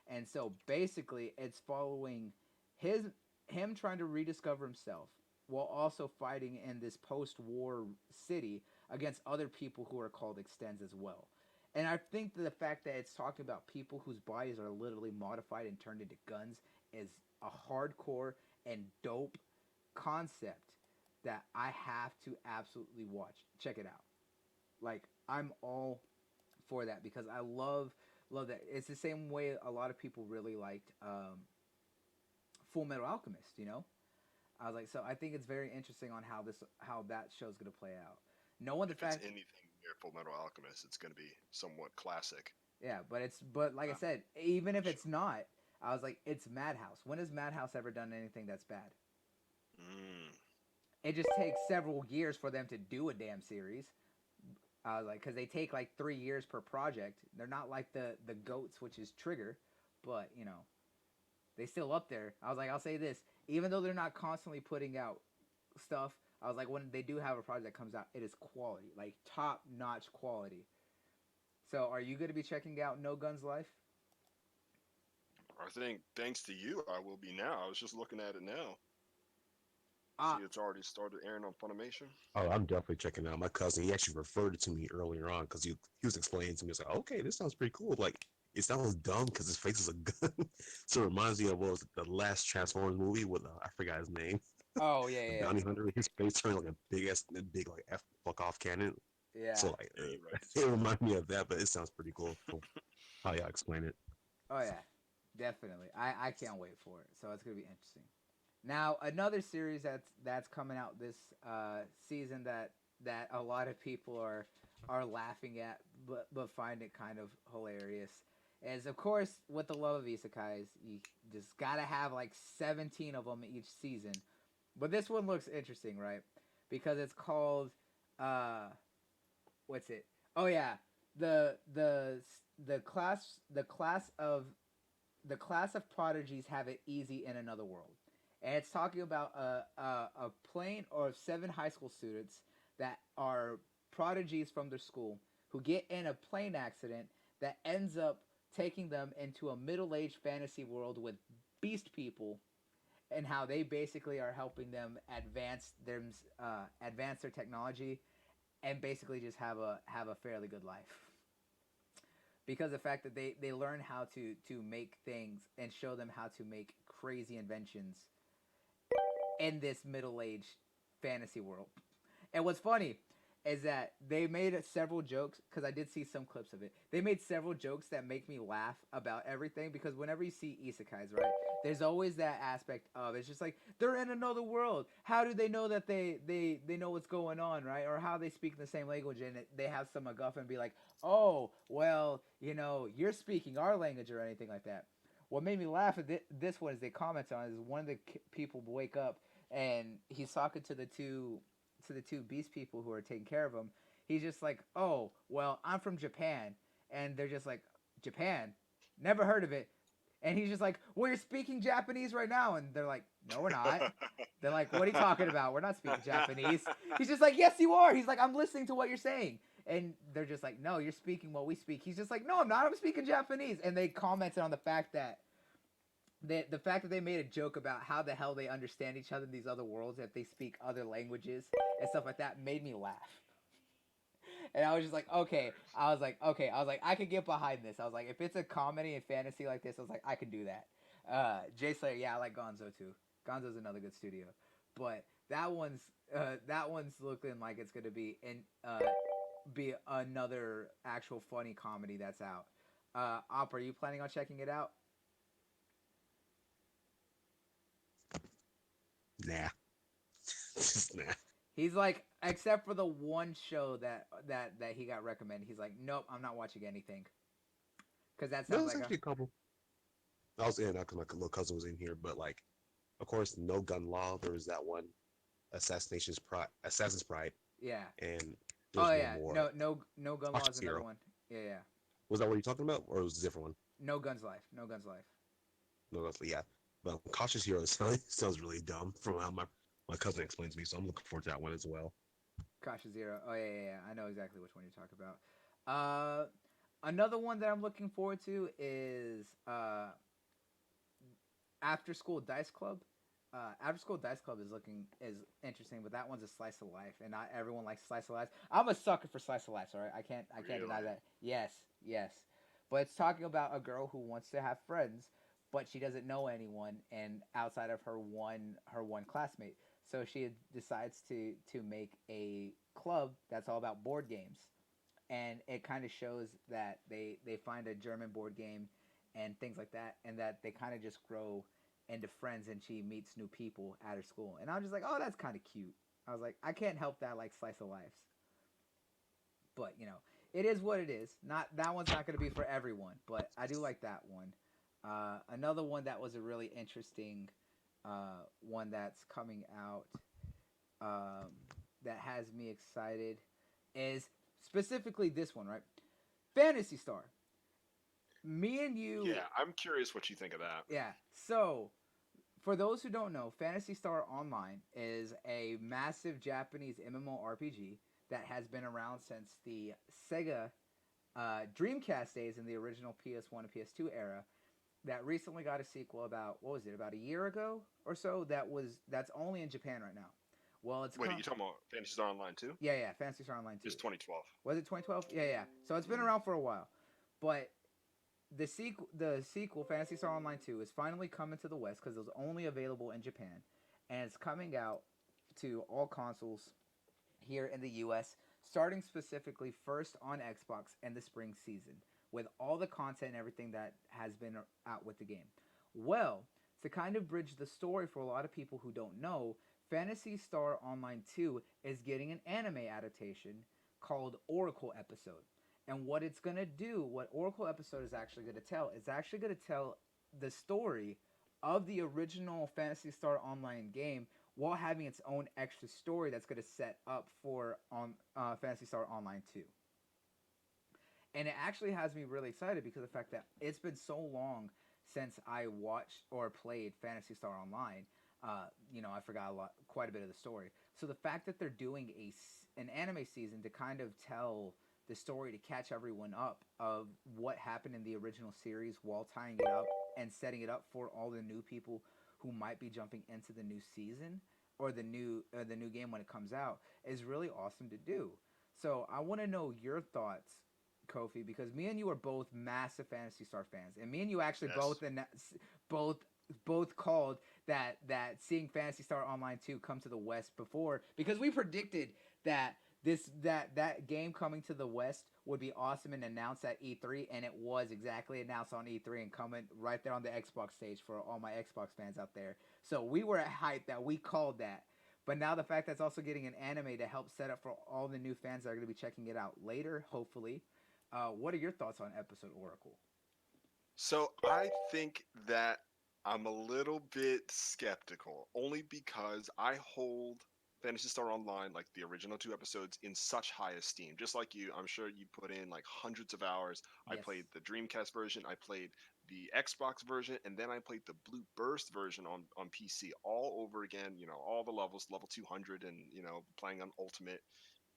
And so basically, it's following him trying to rediscover himself while also fighting in this post-war city against other people who are called extends as well. And I think that the fact that it's talking about people whose bodies are literally modified and turned into guns is a hardcore and dope concept that I have to absolutely watch. Check it out. Like, I'm all for that because I love that. It's the same way a lot of people really liked Full Metal Alchemist, you know? I was like, so I think it's very interesting on how that show's going to play out. Knowing the fact it's anything near Full Metal Alchemist, it's going to be somewhat classic. Yeah, but like I said, even if it's not, I was like, it's Madhouse. When has Madhouse ever done anything that's bad? It just takes several years for them to do a damn series. I was like, because they take like 3 years per project. They're not like the GOATs, which is Trigger, but you know, they still up there. I was like, I'll say this, even though they're not constantly putting out stuff, I was like, when they do have a project that comes out, it is quality, like top-notch quality. So, are you going to be checking out No Guns Life? I think, thanks to you, I will be now. I was just looking at it now. See, it's already started airing on Funimation. Oh, I'm definitely checking out. My cousin, he actually referred it to me earlier on because he was explaining to me. He was like, okay, this sounds pretty cool. Like, it sounds dumb because his face is a gun. So it reminds me of what was it, the last Transformers movie with, I forgot his name. Oh, yeah, The yeah. bounty hunter. His face turned like a big like F fuck off cannon. Yeah. So like, Yeah, you're right. it reminded me of that, but it sounds pretty cool. How y'all explain it? Oh, yeah. Definitely. I can't wait for it. So it's going to be interesting. Now, another series that's coming out this season that a lot of people are laughing at but find it kind of hilarious is, of course, with the love of isekais, you just gotta have like 17 of them each season. But this one looks interesting, right? Because it's called what's it? Oh yeah, the class of prodigies have it easy in another world. And it's talking about a plane of 7 high school students that are prodigies from their school who get in a plane accident that ends up taking them into a middle-aged fantasy world with beast people, and how they basically are helping them advance their technology and basically just have a fairly good life. Because of the fact that they learn how to make things and show them how to make crazy inventions in this middle-aged fantasy world. And what's funny is that they made several jokes, because I did see some clips of it. They made several jokes that make me laugh about everything, because whenever you see isekais, right, there's always that aspect of it's just like they're in another world. How do they know that they know what's going on, right? Or how they speak the same language and they have some MacGuffin be like, oh, well, you're speaking our language or anything like that. What made me laugh at this one is they comment on is one of the people wake up and he's talking to the two beast people who are taking care of him. He's just like, oh, well, I'm from Japan. And they're just like, Japan? Never heard of it. And he's just like, well, you're speaking Japanese right now. And they're like, no, we're not. They're like, what are you talking about? We're not speaking Japanese. He's just like, yes, you are. He's like, I'm listening to what you're saying. And they're just like, no, you're speaking what we speak. He's just like, no, I'm not. I'm speaking Japanese. And they commented on the fact that they made a joke about how the hell they understand each other in these other worlds, if they speak other languages and stuff like that, made me laugh. And I was just like, okay. I was like, I could get behind this. I was like, if it's a comedy and fantasy like this, I was like, I could do that. Jay Slayer, yeah, I like Gonzo too. Gonzo's another good studio, but that one's looking like it's gonna be another actual funny comedy that's out. Op, are you planning on checking it out? Nah. Just nah. He's like, except for the one show that he got recommended, he's like, nope, I'm not watching anything. Because that No, sounds there's like actually a couple. I was in, because my little cousin was in here, but like, of course, No Gun Law. There was that one, Assassin's Pride, yeah. and there's Oh one yeah, more. no gun law Cautious is another Hero. one. Yeah. Was that what you're talking about, or was it a different one? No guns life. No guns life. No, that's yeah. But Cautious Hero sounds really dumb from how my cousin explains to me, so I'm looking forward to that one as well. Cautious Zero. Oh yeah. I know exactly which one you're talking about. Another one that I'm looking forward to is After School Dice Club. After School Dice Club is interesting, but that one's a slice of life, and not everyone likes slice of life. I'm a sucker for slice of life. All right, I can't deny Really? that. Yes. But it's talking about a girl who wants to have friends, but she doesn't know anyone, and outside of her one classmate. So she decides to make a club that's all about board games, and it kind of shows that they find a German board game and things like that, and that they kind of just grow into friends, and she meets new people at her school. And I was just like, oh, that's kind of cute. I was like, I can't help that, like, slice of lives. But it is what it is. Not that one's not going to be for everyone, but I do like that one. Another one that was a really interesting one that's coming out that has me excited is specifically this one, right? Phantasy Star. Me and you. Yeah, I'm curious what you think of that. Yeah. So, for those who don't know, Phantasy Star Online is a massive Japanese MMORPG that has been around since the Sega Dreamcast days in the original PS1 and PS2 era. That recently got a sequel about a year ago or so. That's only in Japan right now. Well, Wait, you talking about Fantasy Star Online too? Yeah, Phantasy Star Online 2. It's 2012. Was it 2012? Yeah. So it's been around for a while, but the sequel, Phantasy Star Online 2, is finally coming to the West because it was only available in Japan, and it's coming out to all consoles here in the U.S. starting specifically first on Xbox in the spring season, with all the content and everything that has been out with the game. Well, to kind of bridge the story for a lot of people who don't know, Phantasy Star Online 2 is getting an anime adaptation called Oracle Episode. And what it's going to do, what Oracle Episode is actually going to tell, is actually going to tell the story of the original Phantasy Star Online game while having its own extra story that's going to set up for Phantasy Star Online 2. And it actually has me really excited because of the fact that it's been so long since I watched or played Phantasy Star Online. I forgot quite a bit of the story. So the fact that they're doing an anime season to kind of tell the story to catch everyone up of what happened in the original series while tying it up and setting it up for all the new people who might be jumping into the new season or the new game when it comes out is really awesome to do. So I want to know your thoughts, Kofi, because me and you are both massive Phantasy Star fans, and me and you actually both called that seeing Phantasy Star Online 2 come to the West before, because we predicted that that game coming to the West would be awesome and announced at E3, and it was exactly announced on E3 and coming right there on the Xbox stage for all my Xbox fans out there. So we were hyped that we called that. But now the fact that it's also getting an anime to help set up for all the new fans that are going to be checking it out later, hopefully. What are your thoughts on episode Oracle? So I think that I'm a little bit skeptical, only because I hold Fantasy Star Online, like the original two episodes, in such high esteem. Just like you, I'm sure you put in like hundreds of hours. I Yes. played the Dreamcast version, I played the Xbox version, and then I played the Blue Burst version on PC all over again. You know, all the levels, level 200, and playing on Ultimate.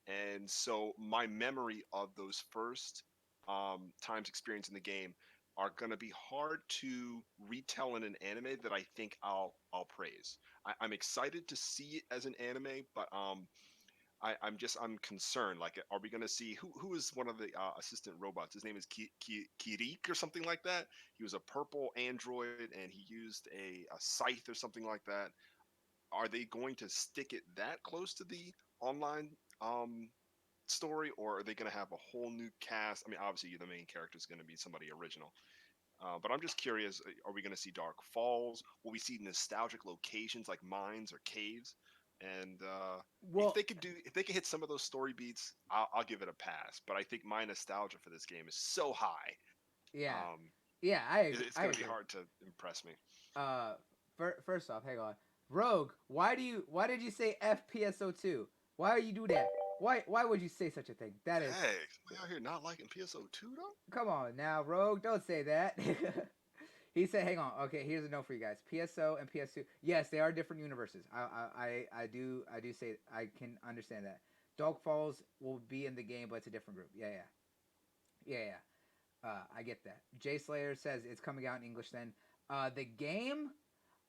And so my memory of those first times experienced in the game are going to be hard to retell in an anime that I think I'll praise. I'm excited to see it as an anime, but I'm concerned. Like, are we going to see who is one of the assistant robots? His name is Kirik or something like that. He was a purple android, and he used a scythe or something like that. Are they going to stick it that close to the online story, or are they going to have a whole new cast? I mean, obviously the main character is going to be somebody original, but I'm just curious: are we going to see Dark Falls? Will we see nostalgic locations like mines or caves? And Well, if they could hit some of those story beats, I'll give it a pass. But I think my nostalgia for this game is so high, yeah, um, yeah, it's I going to be agree. hard to impress me. Uh, first off, hang on, Rogue. Why did you say FPSO2? Why you do that? Why would you say such a thing? That is, Hey, somebody out here not liking PSO2 though? come on now, Rogue. Don't say that. He said, "Hang on. Okay, here's a note for you guys. PSO and PS2. Yes, they are different universes. I do say I can understand that. Dog Falls will be in the game, but it's a different group. Yeah. I get that. Jay Slayer says it's coming out in English. Then, the game.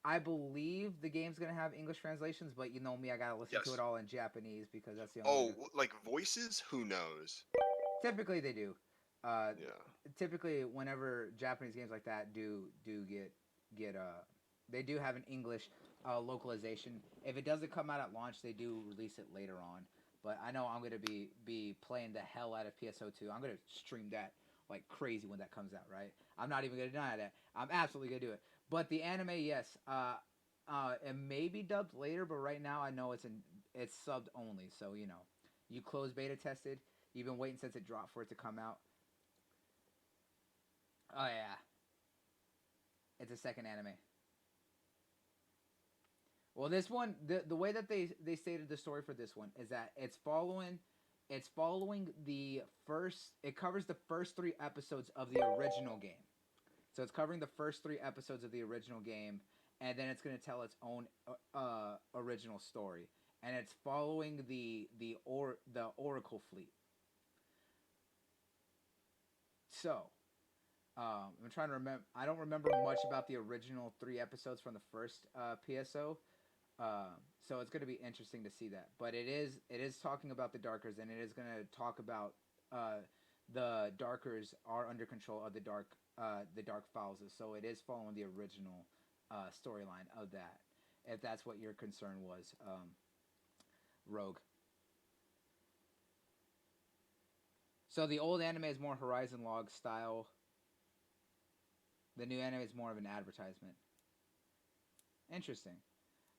I believe the game's gonna have English translations, but you know me, I gotta listen to it Yes. all in Japanese because that's the only way Oh, to. like voices? Who knows? Typically, they do. Uh, Yeah. Typically, whenever Japanese games like that do get they do have an English localization. If it doesn't come out at launch, they do release it later on. But I know I'm gonna be playing the hell out of PSO2. I'm gonna stream that like crazy when that comes out. Right? I'm not even gonna deny that. I'm absolutely gonna do it. But the anime, yes, it may be dubbed later, but right now I know it's subbed only. So you close beta tested. You've been waiting since it dropped for it to come out. Oh yeah, it's a second anime. Well, this one, the way that they stated the story for this one is that it's following the first. It covers the first three episodes of the original game. So it's covering the first three episodes of the original game, and then it's going to tell its own original story, and it's following the Oracle fleet. So I'm trying to remember. I don't remember much about the original three episodes from the first PSO. So it's going to be interesting to see that. But it is talking about the Darkers, and it is going to talk about uh, the Darkers are under control of the Dark Fowlses. So it is following the original storyline of that. If that's what your concern was, Rogue. So the old anime is more Horizon Log style. The new anime is more of an advertisement. Interesting.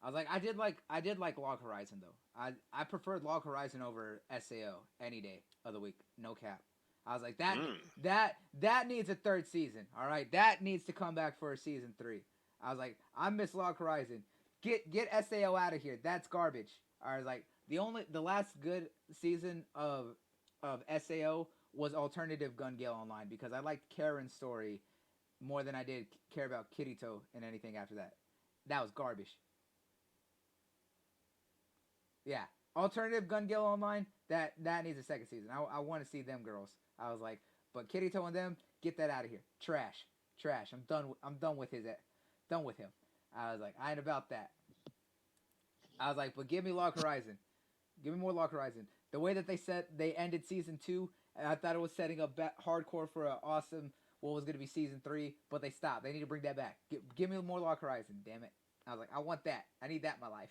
I did like Log Horizon though. I preferred Log Horizon over SAO any day of the week. No cap. I was like Mm. that needs a third season. All right, that needs to come back for a season 3. I was like, I miss Log Horizon. Get SAO out of here. That's garbage. I was like, the last good season of SAO was Alternative Gun Gale Online because I liked Karen's story more than I did care about Kirito and anything after that. That was garbage. Yeah, Alternative Gun Gale Online. That needs a second season. I want to see them girls. I was like, but Kirito and them, get that out of here. Trash, trash. I'm done. I'm done with done with him. I was like, I ain't about that. I was like, but give me Log Horizon. Give me more Log Horizon. The way that they ended season 2, and I thought it was setting up hardcore for an awesome what was going to be season 3, but they stopped. They need to bring that back. Give me more Log Horizon. Damn it. I was like, I want that. I need that in my life.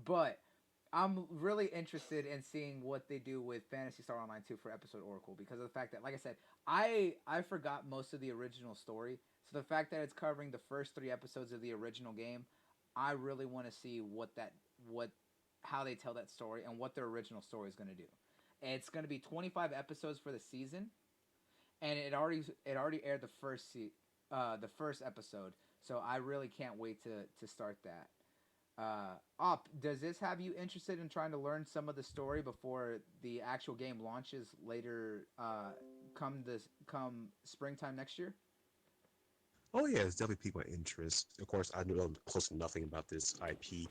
But I'm really interested in seeing what they do with Phantasy Star Online 2 for Episode Oracle because of the fact that, like I said, I forgot most of the original story. So the fact that it's covering the first 3 episodes of the original game, I really want to see how they tell that story and what their original story is going to do. It's going to be 25 episodes for the season, and it already aired the first episode. So I really can't wait to start that. Does this have you interested in trying to learn some of the story before the actual game launches later? Come springtime next year. Oh yeah, it's definitely piqued my interest. Of course, I know close to nothing about this IP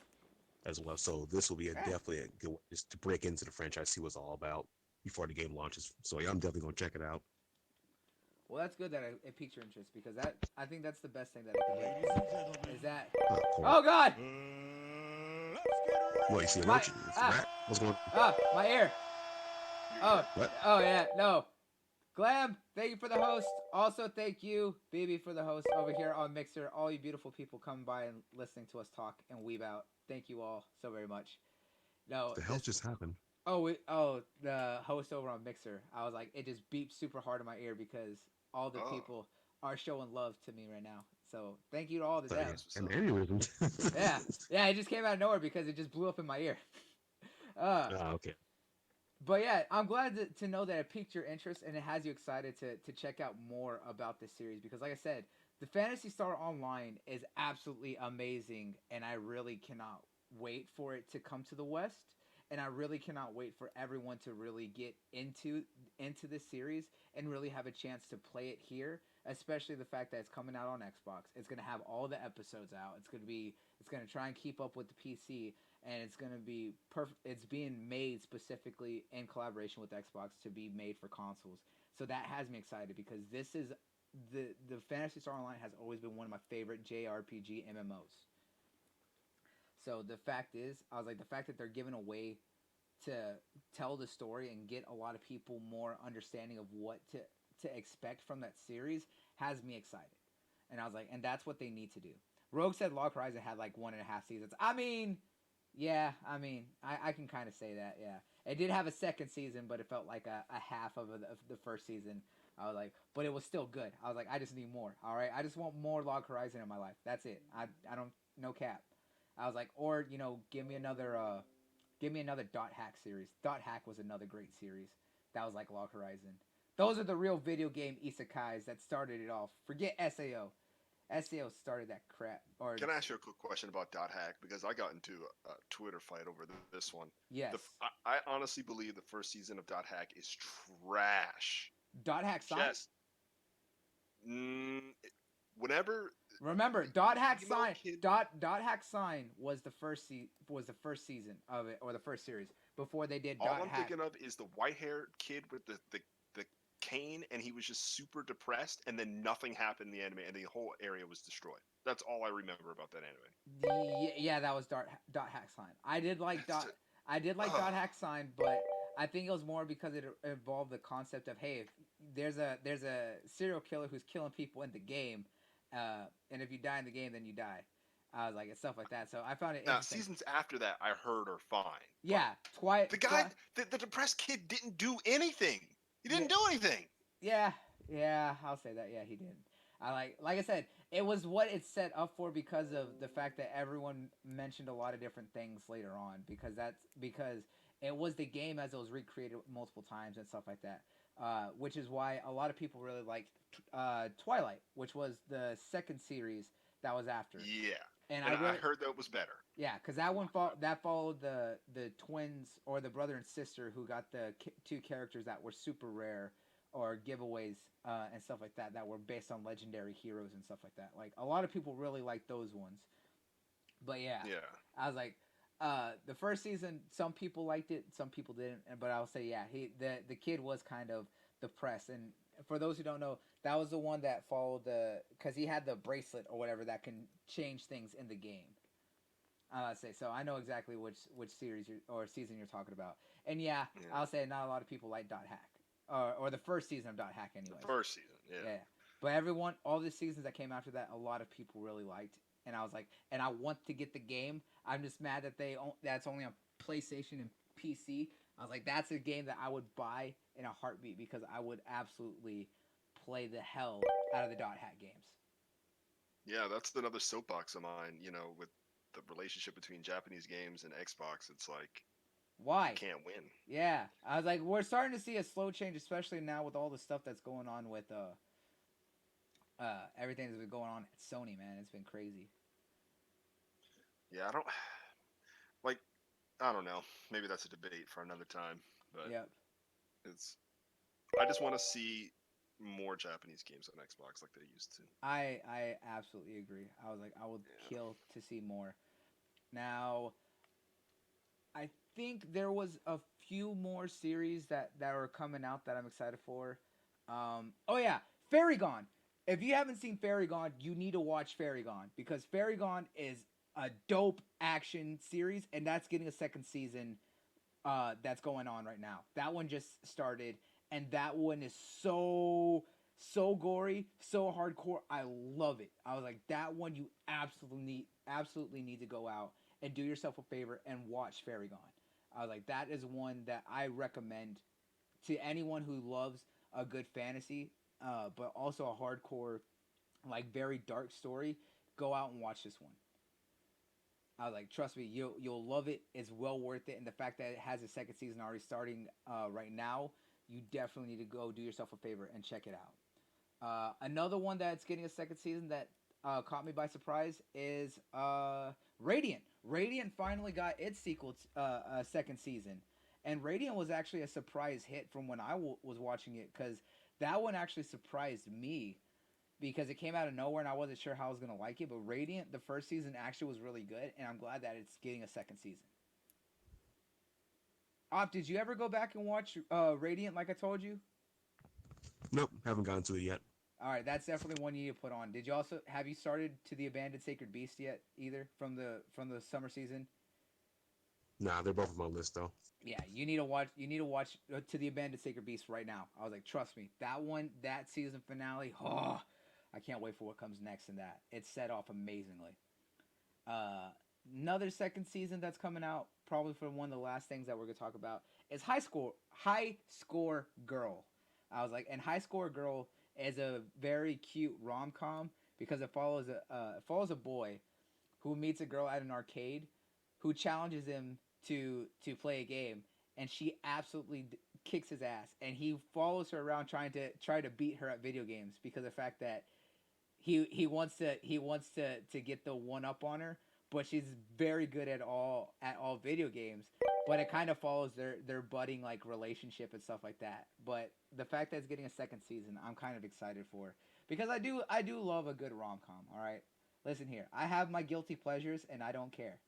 as well, so this will be definitely a good way just to break into the franchise, see what it's all about before the game launches. So yeah, I'm definitely gonna check it out. Well, that's good that it piqued your interest because I think that's the best thing that it can Ladies do. and gentlemen, Is that? Cool. Oh God! let's get What you see? My- Roach? It's a rat? What's going on? My ear. Oh, What? oh yeah, no. Glam, thank you for the host. Also, thank you, BB, for the host over here on Mixer. All you beautiful people coming by and listening to us talk and weeb out. Thank you all so very much. No, What the hell just happened? the host over on Mixer. I was like, it just beeped super hard in my ear because all the people are showing love to me right now. So thank you to all the them. An aneurysm. Yeah, it just came out of nowhere because it just blew up in my ear. Okay. But yeah, I'm glad to know that it piqued your interest and it has you excited to check out more about this series because, like I said, the Phantasy Star Online is absolutely amazing, and I really cannot wait for it to come to the West, and I really cannot wait for everyone to really get into this series and really have a chance to play it here. Especially the fact that it's coming out on Xbox. It's gonna have all the episodes out. It's gonna try and keep up with the PC, and it's gonna be perfect. It's being made specifically in collaboration with Xbox to be made for consoles. So that has me excited because this is the Phantasy Star Online has always been one of my favorite JRPG MMOs. So the fact that they're giving a way to tell the story and get a lot of people more understanding of what to expect from that series has me excited. And I was like, and that's what they need to do. Rogue said Log Horizon had like 1.5 seasons. I mean, I can kind of say that, yeah. It did have a second season, but it felt like a half of the first season. I was like, but it was still good. I was like, I just need more, all right? I just want more Log Horizon in my life. That's it. I don't, no cap. I was like, or, give me another Dot Hack series. Dot Hack was another great series. That was like Log Horizon. Those are the real video game isekais that started it off. Forget SAO. SAO started that crap. Or Can I ask you a quick question about Dot Hack? Because I got into a Twitter fight over this one. yes, I honestly believe the first season of Dot Hack is trash. Dot Hack Sign. Just, whenever. Remember, Dot Hack Sign. Kid. Dot Hack Sign was the first season of it, or the first series before they did. All Dot I'm Hack. thinking of is the white-haired kid with the cane, and he was just super depressed, and then nothing happened in the anime, and the whole area was destroyed. That's all I remember about that anime. Yeah, that was Dot Hack Sign. I did like Dot Hack Sign, but I think it was more because it involved the concept of, hey, if there's a serial killer who's killing people in the game, and if you die in the game, then you die. I was like, and stuff like that. So I found it interesting. Seasons after that, I heard are fine. Yeah, The guy, the depressed kid, didn't do anything. He didn't do anything. Yeah, I'll say that. Yeah, he didn't. Like I said, it was what it's set up for because of the fact that everyone mentioned a lot of different things later on because it was the game as it was recreated multiple times and stuff like that. Which is why a lot of people really liked Twilight, which was the second series that was after. Yeah, and I heard that was better. Yeah, because that one followed the twins or the brother and sister who got the two characters that were super rare or giveaways and stuff like that were based on legendary heroes and stuff like that. Like a lot of people really liked those ones. But yeah, I was like, the first season, some people liked it, some people didn't. But I'll say, yeah, the kid was kind of depressed. And for those who don't know, that was the one that followed because he had the bracelet or whatever that can change things in the game. I'll say so. I know exactly which series or season you're talking about, and yeah, I'll say not a lot of people like Dot Hack, or the first season of Dot Hack anyway. The first season, yeah. But all the seasons that came after that, a lot of people really liked, and I was like, and I want to get the game. I'm just mad that that's only on PlayStation and PC, I was like, that's a game that I would buy in a heartbeat because I would absolutely play the hell out of the Dot Hat games. Yeah, that's another soapbox of mine. With the relationship between Japanese games and Xbox, it's like you Why? can't win. Yeah, I was like, we're starting to see a slow change, especially now with all the stuff that's going on with everything that's been going on at Sony. Man, it's been crazy. Yeah, I don't like. I don't know. Maybe that's a debate for another time. But Yep. it's. I just want to see more Japanese games on Xbox like they used to. I absolutely agree. I was like, I would Yeah. kill to see more. Now, I think there was a few more series that are coming out that I'm excited for. Oh yeah, Fairy Gone. If you haven't seen Fairy Gone, you need to watch Fairy Gone because Fairy Gone is a dope action series, and that's getting a second season. That's going on right now. That one just started, and that one is so gory, so hardcore. I love it. I was like, that one you absolutely need to go out and do yourself a favor and watch Fairy Gone. I was like, that is one that I recommend to anyone who loves a good fantasy, but also a hardcore, like very dark story. Go out and watch this one. I was like, trust me, you'll love it. It's well worth it, and the fact that it has a second season already starting right now, you definitely need to go do yourself a favor and check it out. Another one that's getting a second season that caught me by surprise is Radiant. Radiant finally got its sequel, second season, and Radiant was actually a surprise hit from when I was watching it because that one actually surprised me because it came out of nowhere and I wasn't sure how I was gonna like it. But Radiant, the first season actually was really good, and I'm glad that it's getting a second season. Op, did you ever go back and watch Radiant like I told you? Nope, haven't gotten to it yet. All right, that's definitely one you need to put on. Did you also have you started to the Abandoned Sacred Beast yet? Either from the summer season? Nah, they're both on my list though. Yeah, you need to watch. You need to watch to the Abandoned Sacred Beast right now. I was like, trust me, that one, that season finale. Oh, I can't wait for what comes next in that. It's set off amazingly. Uh, Another second season that's coming out, probably for one of the last things that we're gonna talk about, is High Score Girl. I was like, and High Score Girl is a very cute rom com because it follows a boy who meets a girl at an arcade who challenges him to play a game, and she absolutely kicks his ass, and he follows her around try to beat her at video games because of the fact that he wants to get the one up on her, but she's very good at all video games. But it kind of follows their budding like relationship and stuff like that. But the fact that it's getting a second season, I'm kind of excited for because I do love a good rom com. All right, listen here, I have my guilty pleasures and I don't care.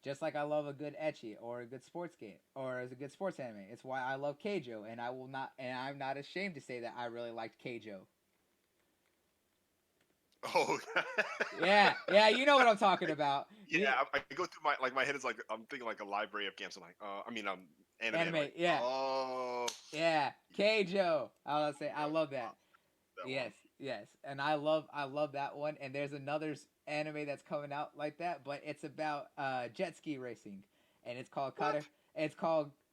Just like I love a good ecchi or a good sports game or as a good sports anime. It's why I love Keijo, and I'm not ashamed to say that I really liked Keijo. Oh. Yeah, you know what I'm talking about. Yeah, I go through my head is like I'm thinking like a library of games. I'm like, anime. I'm Anime, like, yeah. oh, Yeah, Keijo. I will say I love that. that Yes, one. yes, and I love that one. And there's another anime that's coming out like that, but it's about jet ski racing, and it's called What?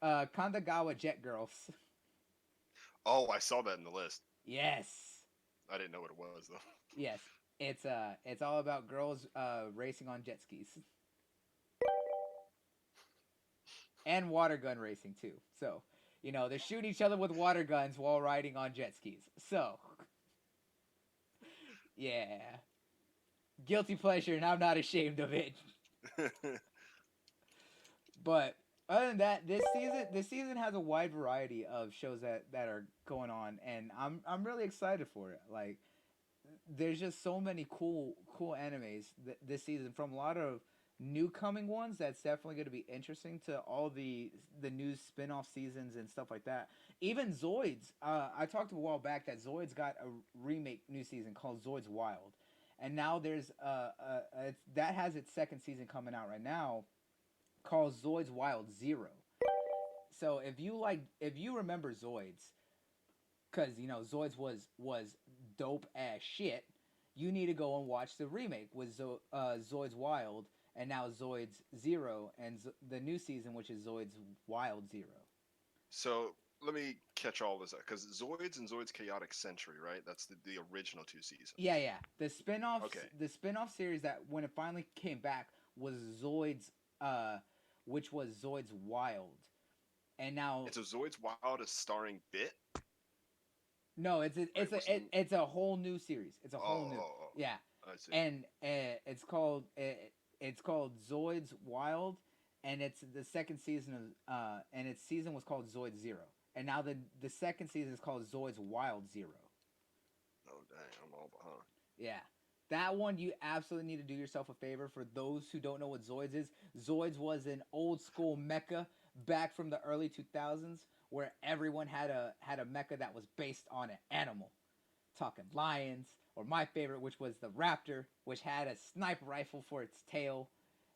Kandagawa Jet Girls. Oh, I saw that in the list. Yes, I didn't know what it was though. yes, it's all about girls racing on jet skis and water gun racing too. So they shoot each other with water guns while riding on jet skis. So yeah, guilty pleasure, and I'm not ashamed of it. But other than that, this season has a wide variety of shows that are going on, and I'm really excited for it. Like, there's just so many cool animes this season from a lot of new coming ones. That's definitely going to be interesting to all the new spin-off seasons and stuff like that. Even Zoids. I talked a while back that Zoids got a remake new season called Zoids Wild, and now there's that has its second season coming out right now called Zoids Wild Zero. So if you remember Zoids, because Zoids was dope as shit, you need to go and watch the remake with Zoids Wild, and now Zoid's Zero, and the new season, which is Zoid's Wild Zero. So let me catch all this up because Zoids and Zoids Chaotic Century, right? That's the original 2 seasons. Yeah, yeah. The spin-off, Okay. the spin-off series that when it finally came back was Zoid's, which was Zoid's Wild, and now It's a Zoids Wild is starring Bit. no, what's the- it's a whole new series. It's a whole new, Oh, yeah, I see. and it's called Zoid's Wild, and it's the second season of and its season was called Zoid Zero, and now the second season is called Zoid's Wild Zero. Oh dang, I'm all behind. Yeah. That one you absolutely need to do yourself a favor. For those who don't know what Zoids is, Zoids was an old school mecha back from the early 2000s where everyone had a mecha that was based on an animal. Talking lions, or my favorite, which was the raptor, which had a sniper rifle for its tail,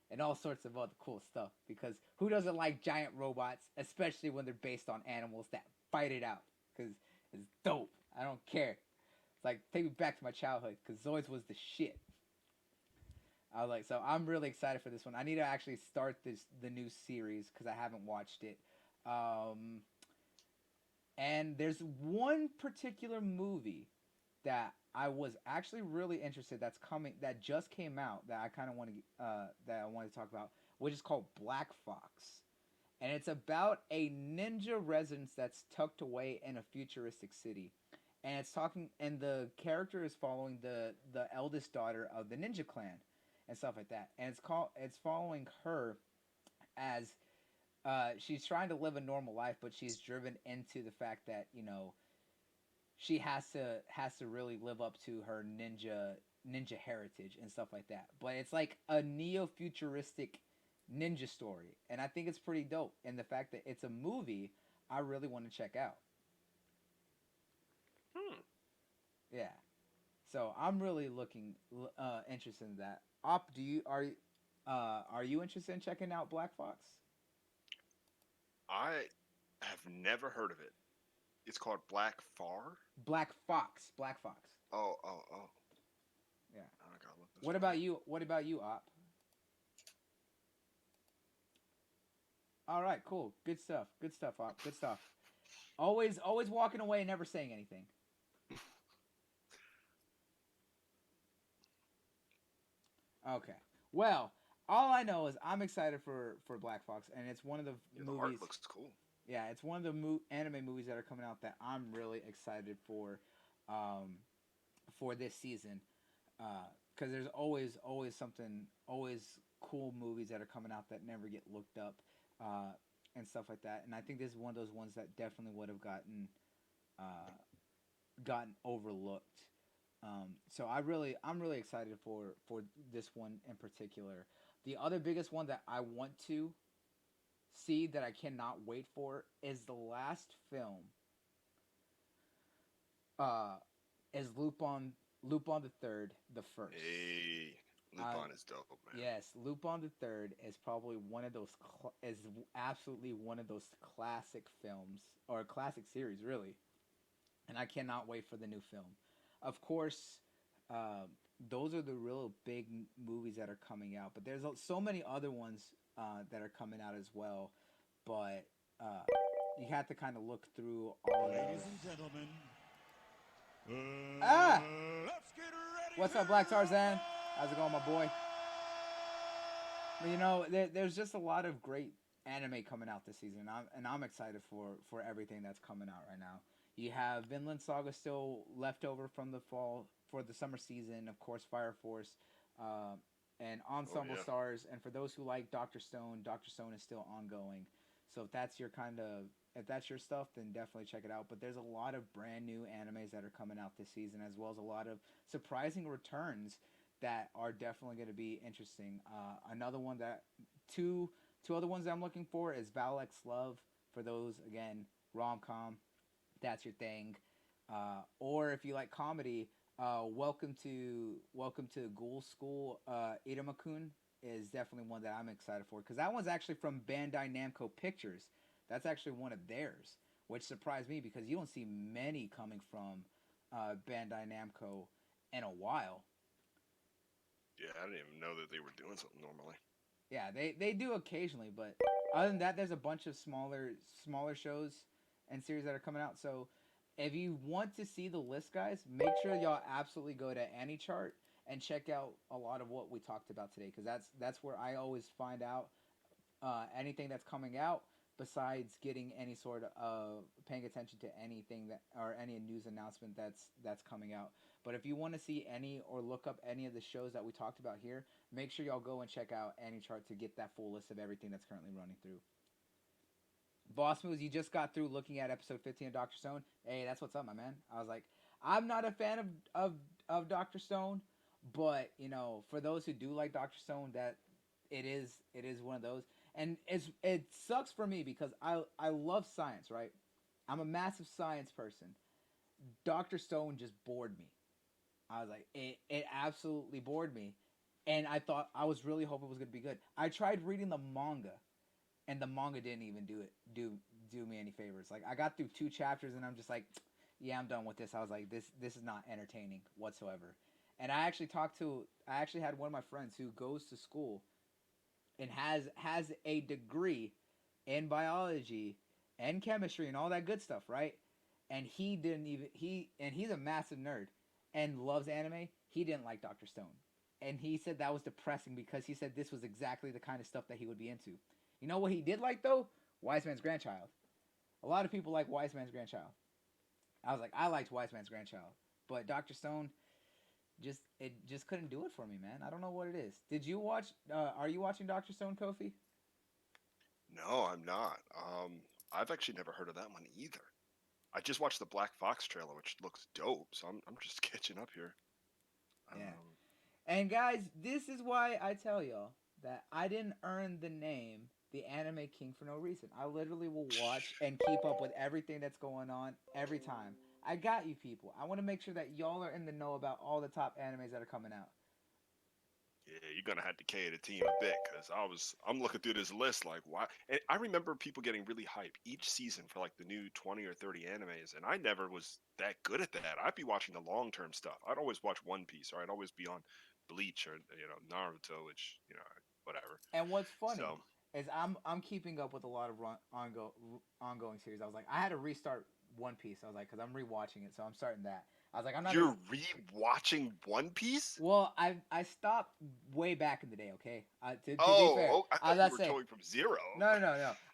and all sorts of other cool stuff. Because who doesn't like giant robots, especially when they're based on animals that fight it out? Because it's dope. I don't care. Like, take me back to my childhood, because Zoids was the shit. I was like, so I'm really excited for this one. I need to actually start the new series because I haven't watched it. And there's one particular movie that I was actually really interested that just came out that I kind of want to that I want to talk about, which is called Black Fox, and it's about a ninja residence that's tucked away in a futuristic city. And and the character is following the eldest daughter of the ninja clan and stuff like that. And it's following her as she's trying to live a normal life, but she's driven into the fact that she has to really live up to her ninja heritage and stuff like that. But it's like a neo futuristic ninja story, and I think it's pretty dope. And the fact that it's a movie, I really want to check out. Yeah, so I'm really interested in that. Are you interested in checking out Black Fox? I have never heard of it. It's called Black Far. Black Fox. Black Fox. Oh. Yeah. I gotta look this What up. about you? What about you, Op? All right, cool. Good stuff. Good stuff, Op. Good stuff. Always walking away and never saying anything. Okay. Well, all I know is I'm excited for Black Fox, and it's one of the The movies. art looks cool. Yeah, it's one of the anime movies that are coming out that I'm really excited for this season. Because there's always cool movies that are coming out that never get looked up, and stuff like that. And I think this is one of those ones that definitely would have gotten overlooked. So I'm really excited for this one in particular. The other biggest one that I want to see that I cannot wait for is the last film. Is Lupin the Third, the first. Hey, Lupin is dope, man. Yes, Lupin the Third is probably one of those is absolutely one of those classic films or classic series, really. And I cannot wait for the new film. Of course, those are the real big movies that are coming out. But there's so many other ones that are coming out as well. But you have to kind of look through all of those. Ladies and gentlemen, let's get ready. What's up, Black Tarzan? How's it going, my boy? But, there's just a lot of great anime coming out this season, and I'm excited for everything that's coming out right now. You have Vinland Saga still left over from the fall for the summer season. Of course, Fire Force, and Ensemble Stars. And for those who like Dr. Stone is still ongoing. So if that's your stuff, then definitely check it out. But there's a lot of brand new animes that are coming out this season, as well as a lot of surprising returns that are definitely going to be interesting. Another one two other ones that I'm looking for is Valek's Love. For those, again, rom-com. That's your thing. Or if you like comedy, Welcome to Ghoul School. Itamakun is definitely one that I'm excited for, because that one's actually from Bandai Namco Pictures. That's actually one of theirs, which surprised me because you don't see many coming from Bandai Namco in a while. Yeah, I didn't even know that they were doing something normally. Yeah, they do occasionally, but other than that, there's a bunch of smaller shows and series that are coming out. So if you want to see the list, guys, make sure y'all absolutely go to AniChart and check out a lot of what we talked about today, because that's where I always find out anything that's coming out, besides getting any sort of paying attention to anything that or any news announcement that's coming out. But if you want to see any or look up any of the shows that we talked about here, make sure y'all go and check out AnyChart to get that full list of everything that's currently running through. Boss Moves, you just got through looking at episode 15 of Doctor Stone. Hey, that's what's up, my man. I was like, I'm not a fan of Doctor Stone, but you know, for those who do like Doctor Stone, that it is one of those. And it sucks for me because I love science, right? I'm a massive science person. Doctor Stone just bored me. I was like, it absolutely bored me, and I thought I was really hoping it was gonna be good. I tried reading the manga, and the manga didn't even do me any favors. Like I got through 2 chapters, and I'm just like, yeah, I'm done with this. I was like, this is not entertaining whatsoever. And I actually had one of my friends who goes to school and has a degree in biology and chemistry and all that good stuff, right? And he didn't even he's a massive nerd and loves anime. He didn't like Doctor Stone, and he said that was depressing because he said this was exactly the kind of stuff that he would be into. You know what he did like though? Wise Man's Grandchild. A lot of people like Wise Man's Grandchild. I was like, I liked Wise Man's Grandchild, but Doctor Stone just couldn't do it for me, man. I don't know what it is. Did you watch? Are you watching Doctor Stone, Kofi? No, I'm not. I've actually never heard of that one either. I just watched the Black Fox trailer, which looks dope. So I'm just catching up here. Yeah. Um, And guys, this is why I tell y'all that I didn't earn the name the Anime King for no reason. I literally will watch and keep up with everything that's going on every time. I got you people. I want to make sure that y'all are in the know about all the top animes that are coming out. yeah, you're gonna have to cater the team a bit because I'm looking through this list like why. And I remember people getting really hype each season for like the new 20 or 30 animes, and I never was that good at that. I'd be watching the long term stuff. I'd always watch One Piece, or I'd always be on Bleach or Naruto, which whatever. And what's funny So is I'm keeping up with a lot of ongoing series. I was like, I had to restart One Piece. I was like, because I'm rewatching it, so I'm starting that. I was like, I'm not gonna. you're re-watching One Piece? Well, I stopped way back in the day. Okay, to be Oh, fair, oh, I I was thought you about to were say going from zero. no.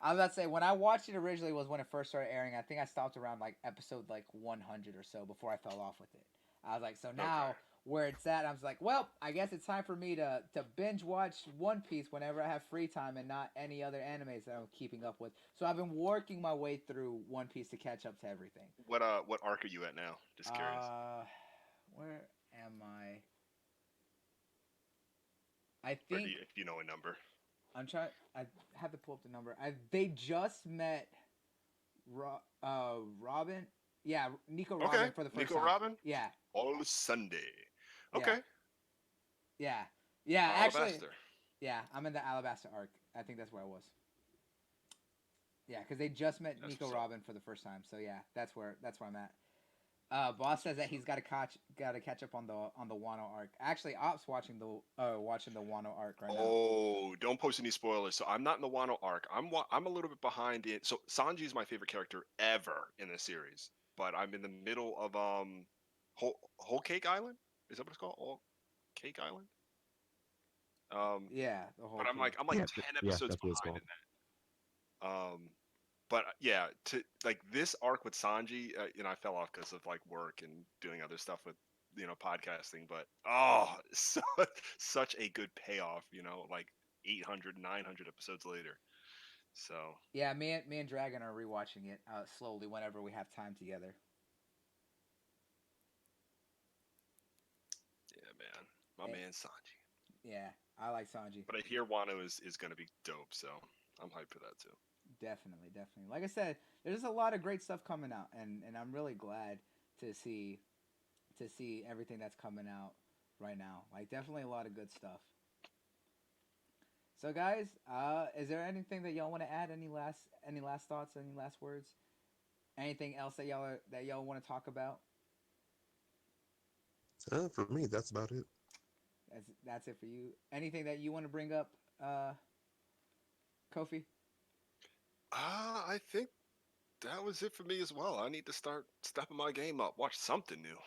I was about to say when I watched it originally was when it first started airing. I think I stopped around like episode like 100 or so before I fell off with it. I was like, so now Okay. where it's at, I was like, well, I guess it's time for me to binge watch One Piece whenever I have free time and not any other animes that I'm keeping up with. So I've been working my way through One Piece to catch up to everything. What arc are you at now? Just curious. Uh, where am I? I Or think if you know a number. I'm trying. I have to pull up the number. They just met Robin. Yeah, Nico Okay, Robin for the first Nico time. Robin. Yeah, All Sunday. yeah, Okay. yeah. Actually, Alabaster. yeah. I'm in the Alabasta arc. I think that's where I was. Yeah, because they just met That's Nico what's up. Robin for the first time. So yeah, that's where I'm at. Boss says that he's got to catch up on the Wano arc. Actually, Ops watching the Wano arc right now. Oh, don't post any spoilers. So I'm not in the Wano arc. I'm a little bit behind it. So Sanji is my favorite character ever in the series, but I'm in the middle of Whole Cake Island. Is that what it's called? Whole Cake Island. Yeah, the But whole I'm like Yeah, 10 yeah, episodes that's what it's behind called. in that. But yeah, to like this arc with Sanji, I fell off because of like work and doing other stuff with podcasting. But so, such a good payoff. Like 800, 900 episodes later. So Yeah, me and Dragon are rewatching it slowly whenever we have time together. yeah, man, my Eh, man Sanji. yeah, I like Sanji. But I hear Wano is gonna be dope, so I'm hyped for that too. Definitely, definitely. Like I said, there's a lot of great stuff coming out, and I'm really glad to see everything that's coming out right now. Like definitely a lot of good stuff. So guys, is there anything that y'all want to add? Any last thoughts? Any last words? Anything else that y'all want to talk about? For me, that's about it. That's it for you. Anything that you want to bring up, Kofi? I think that was it for me as well. I need to start stepping my game up. Watch something new.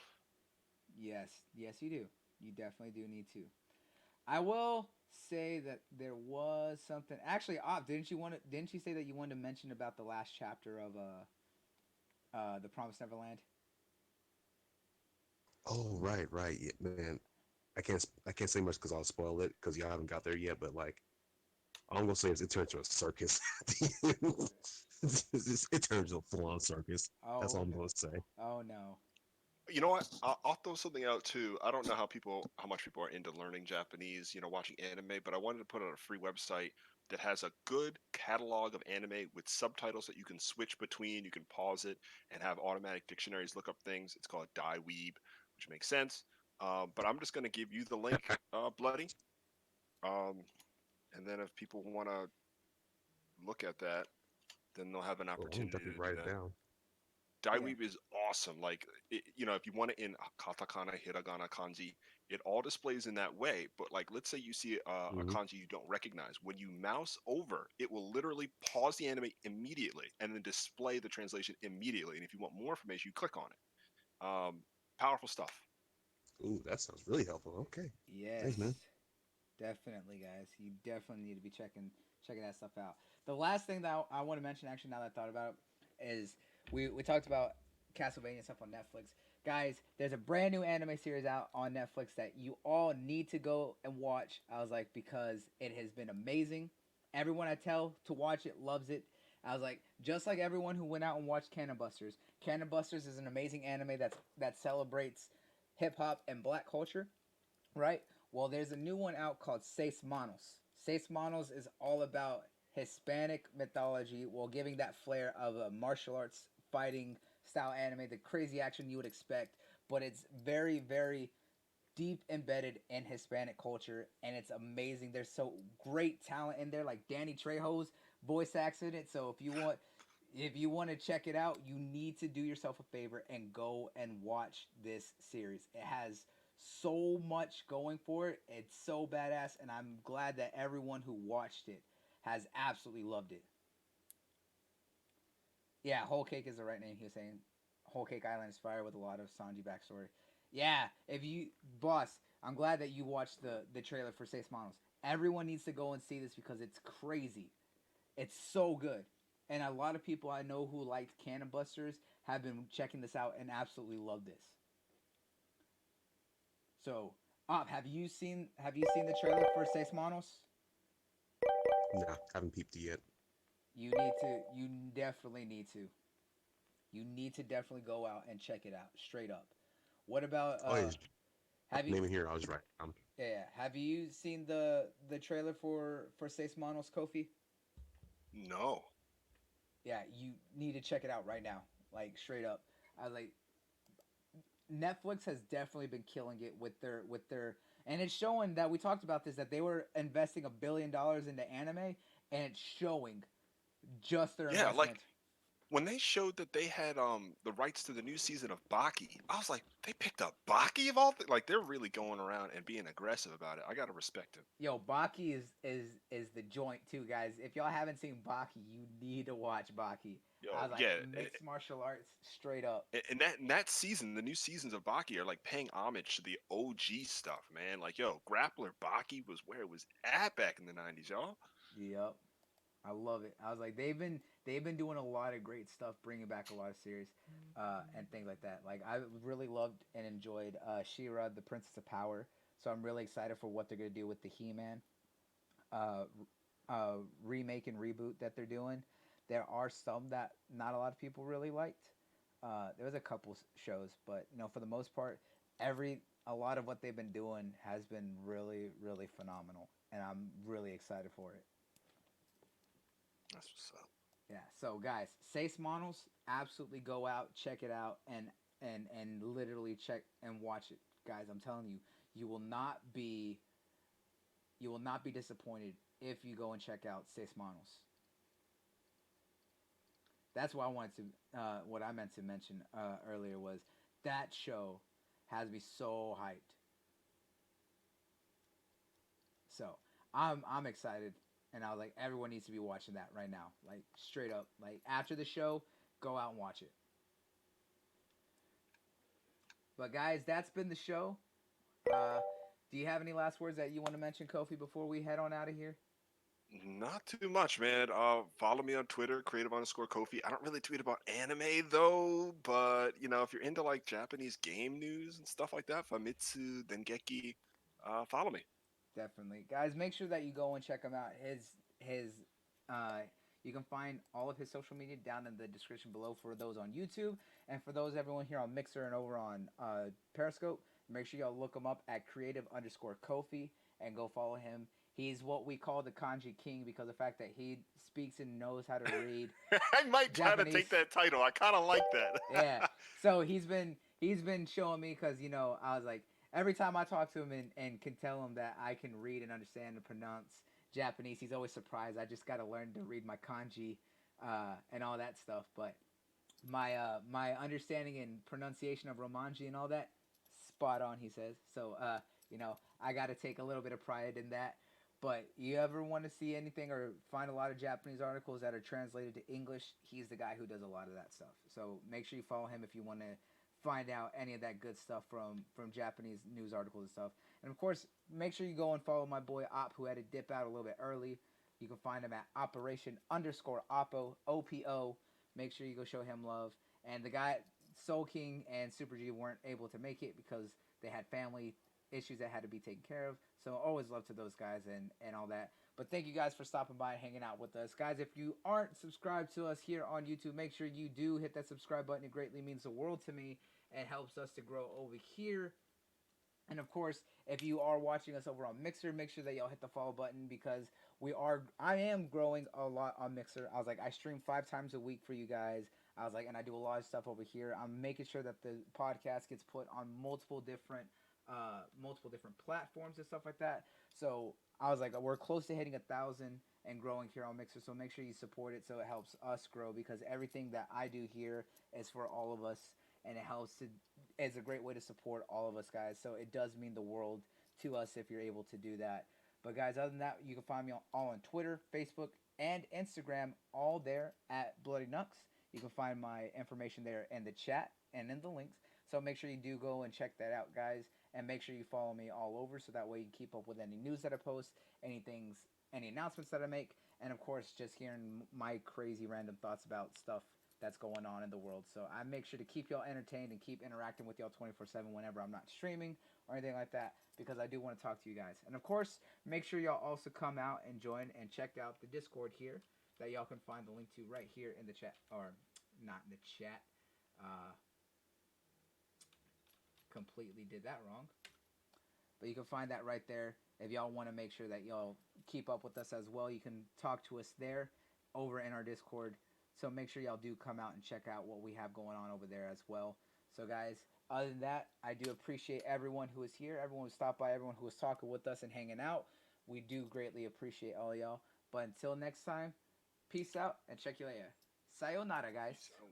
Yes, yes, you do. You definitely do need to. I will say that there was something. Actually, Didn't you say that you wanted to mention about the last chapter of the Promised Neverland? Oh, right. Yeah, man. I can't say much because I'll spoil it because y'all haven't got there yet. But like, all I'm gonna say is it turns to a circus. At the end. It turns to a full-on circus. That's Oh all I'm no! gonna say. Oh no! You know what? I'll throw something out too. I don't know how much people are into learning Japanese, watching anime, but I wanted to put on a free website that has a good catalog of anime with subtitles that you can switch between. You can pause it and have automatic dictionaries look up things. It's called Weeb, which makes sense. But I'm just going to give you the link, Bloody. Um, and then if people want to look at that, then they'll have an Well, I'm gonna opportunity definitely to do write it that. down. Yeah. Weeb is awesome. Like, if you want it in katakana, hiragana, kanji, it all displays in that way. But like, let's say you see a Hmm. kanji you don't recognize. When you mouse over, it will literally pause the anime immediately and then display the translation immediately. And if you want more information, you click on it. Powerful stuff. Ooh, that sounds really helpful. Okay, Yes, thanks, man. definitely, guys. You definitely need to be checking that stuff out. The last thing that I want to mention, actually, now that I thought about it, is we talked about Castlevania stuff on Netflix. Guys, there's a brand new anime series out on Netflix that you all need to go and watch. I was like, because it has been amazing. Everyone I tell to watch it loves it. I was like, just like everyone who went out and watched Cannon Busters. Cannon Busters is an amazing anime that celebrates hip hop and black culture, right? Well, there's a new one out called Seis Manos. Seis Manos is all about Hispanic mythology while giving that flair of a martial arts fighting style anime, the crazy action you would expect, but it's very, very deep embedded in Hispanic culture, and it's amazing. There's so great talent in there, like Danny Trejo's voice acts in it. So if you want to check it out, you need to do yourself a favor and go and watch this series. It has so much going for it. It's so badass, and I'm glad that everyone who watched it has absolutely loved it. Yeah, Whole Cake is the right name. He was saying Whole Cake Island is fire with a lot of Sanji backstory. Yeah, if you boss, I'm glad that you watched the trailer for Seis Manos. Everyone needs to go and see this because it's crazy. It's so good. And a lot of people I know who liked Cannon Busters have been checking this out and absolutely love this. So, have you seen the trailer for Seis Manos? Nah, haven't peeped it yet. You definitely need to. You need to definitely go out and check it out straight up. What about Oh, yeah, have you name it here. I was right. yeah, have you seen the trailer for Seis Manos, Kofi? No. Yeah, you need to check it out right now. Like straight up. I like Netflix has definitely been killing it with their and it's showing that we talked about this that they were investing $1 billion into anime and it's showing just their Yeah, like investment. when they showed that they had the rights to the new season of Baki, I was like, they picked up Baki of all like they're really going around and being aggressive about it. I gotta respect it. Yo, Baki is the joint too, guys. If y'all haven't seen Baki, you need to watch Baki. I Yo, was like yeah, mixed martial arts straight up. and that season, the new seasons of Baki are like paying homage to the OG stuff, man. Like, yo, Grappler Baki was where it was at back in the '90s, y'all. Yep. I love it. I was like, they've been doing a lot of great stuff, bringing back a lot of series, and things like that. Like I really loved and enjoyed She-Ra, the Princess of Power. So I'm really excited for what they're gonna do with the He-Man uh, remake and reboot that they're doing. There are some that not a lot of people really liked. There was a couple shows, but for the most part, a lot of what they've been doing has been really, really phenomenal, and I'm really excited for it. That's what's up. Yeah. So guys, Seis Manos, absolutely go out, check it out, and literally check and watch it, guys. I'm telling you, you will not be you will not be disappointed if you go and check out Seis Manos. That's what I wanted to. What I meant to mention earlier was that show has me so hyped. I'm excited, and I was like, everyone needs to be watching that right now, like straight up. Like after the show, go out and watch it. But guys, that's been the show. Do you have any last words that you want to mention, Kofi, before we head on out of here? Not too much, man. Follow me on Twitter, creative_Kofi. I don't really tweet about anime though, but if you're into like Japanese game news and stuff like that, Famitsu, Dengeki, follow me. Definitely, guys. Make sure that you go and check him out. His uh, you can find all of his social media down in the description below for those on YouTube and for those everyone here on Mixer and over on Periscope. Make sure y'all look him up at creative_Kofi and go follow him. He's what we call the kanji king because of the fact that he speaks and knows how to read I might try to Japanese. take that title. I kind of like that. Yeah. So he's been showing me because I was like every time I talk to him and can tell him that I can read and understand and pronounce Japanese, he's always surprised. I just got to learn to read my kanji and all that stuff. But my understanding and pronunciation of Romanji and all that spot on. He says so. I got to take a little bit of pride in that. But you ever want to see anything or find a lot of Japanese articles that are translated to English, he's the guy who does a lot of that stuff. So make sure you follow him if you want to find out any of that good stuff from Japanese news articles and stuff. And of course, make sure you go and follow my boy Op, who had to dip out a little bit early. You can find him at Operation_Oppo, OPO. Make sure you go show him love. And the guy, Soul King and Super G weren't able to make it because they had family issues that had to be taken care of. So always love to those guys and all that. But thank you guys for stopping by and hanging out with us. Guys, if you aren't subscribed to us here on YouTube, make sure you do hit that subscribe button. It greatly means the world to me and helps us to grow over here. And of course, if you are watching us over on Mixer, make sure that y'all hit the follow button because I am growing a lot on Mixer. I was like, I stream 5 times a week for you guys. I was like, and I do a lot of stuff over here. I'm making sure that the podcast gets put on multiple different platforms and stuff like that. So I was like, we're close to hitting 1,000 and growing here on Mixer. So make sure you support it so it helps us grow because everything that I do here is for all of us, and it helps to. It's a great way to support all of us, guys. So it does mean the world to us if you're able to do that. But guys, other than that, you can find me all on Twitter, Facebook, and Instagram, all there at Bloody Nux. You can find my information there in the chat and in the links. So make sure you do go and check that out, guys. And make sure you follow me all over so that way you keep up with any news that I post, any announcements that I make, and of course just hearing my crazy random thoughts about stuff that's going on in the world. So I make sure to keep y'all entertained and keep interacting with y'all 24/7 whenever I'm not streaming or anything like that because I do want to talk to you guys. And of course, make sure y'all also come out and join and check out the Discord here that y'all can find the link to right here in the chat, or not in the chat. Completely did that wrong. But you can find that right there. If y'all want to make sure that y'all keep up with us as well, you can talk to us there over in our Discord. So make sure y'all do come out and check out what we have going on over there as well. So guys, other than that, I do appreciate everyone who is here, everyone who stopped by, everyone who was talking with us and hanging out. We do greatly appreciate all y'all. But until next time, peace out and check you later. Sayonara, guys. So-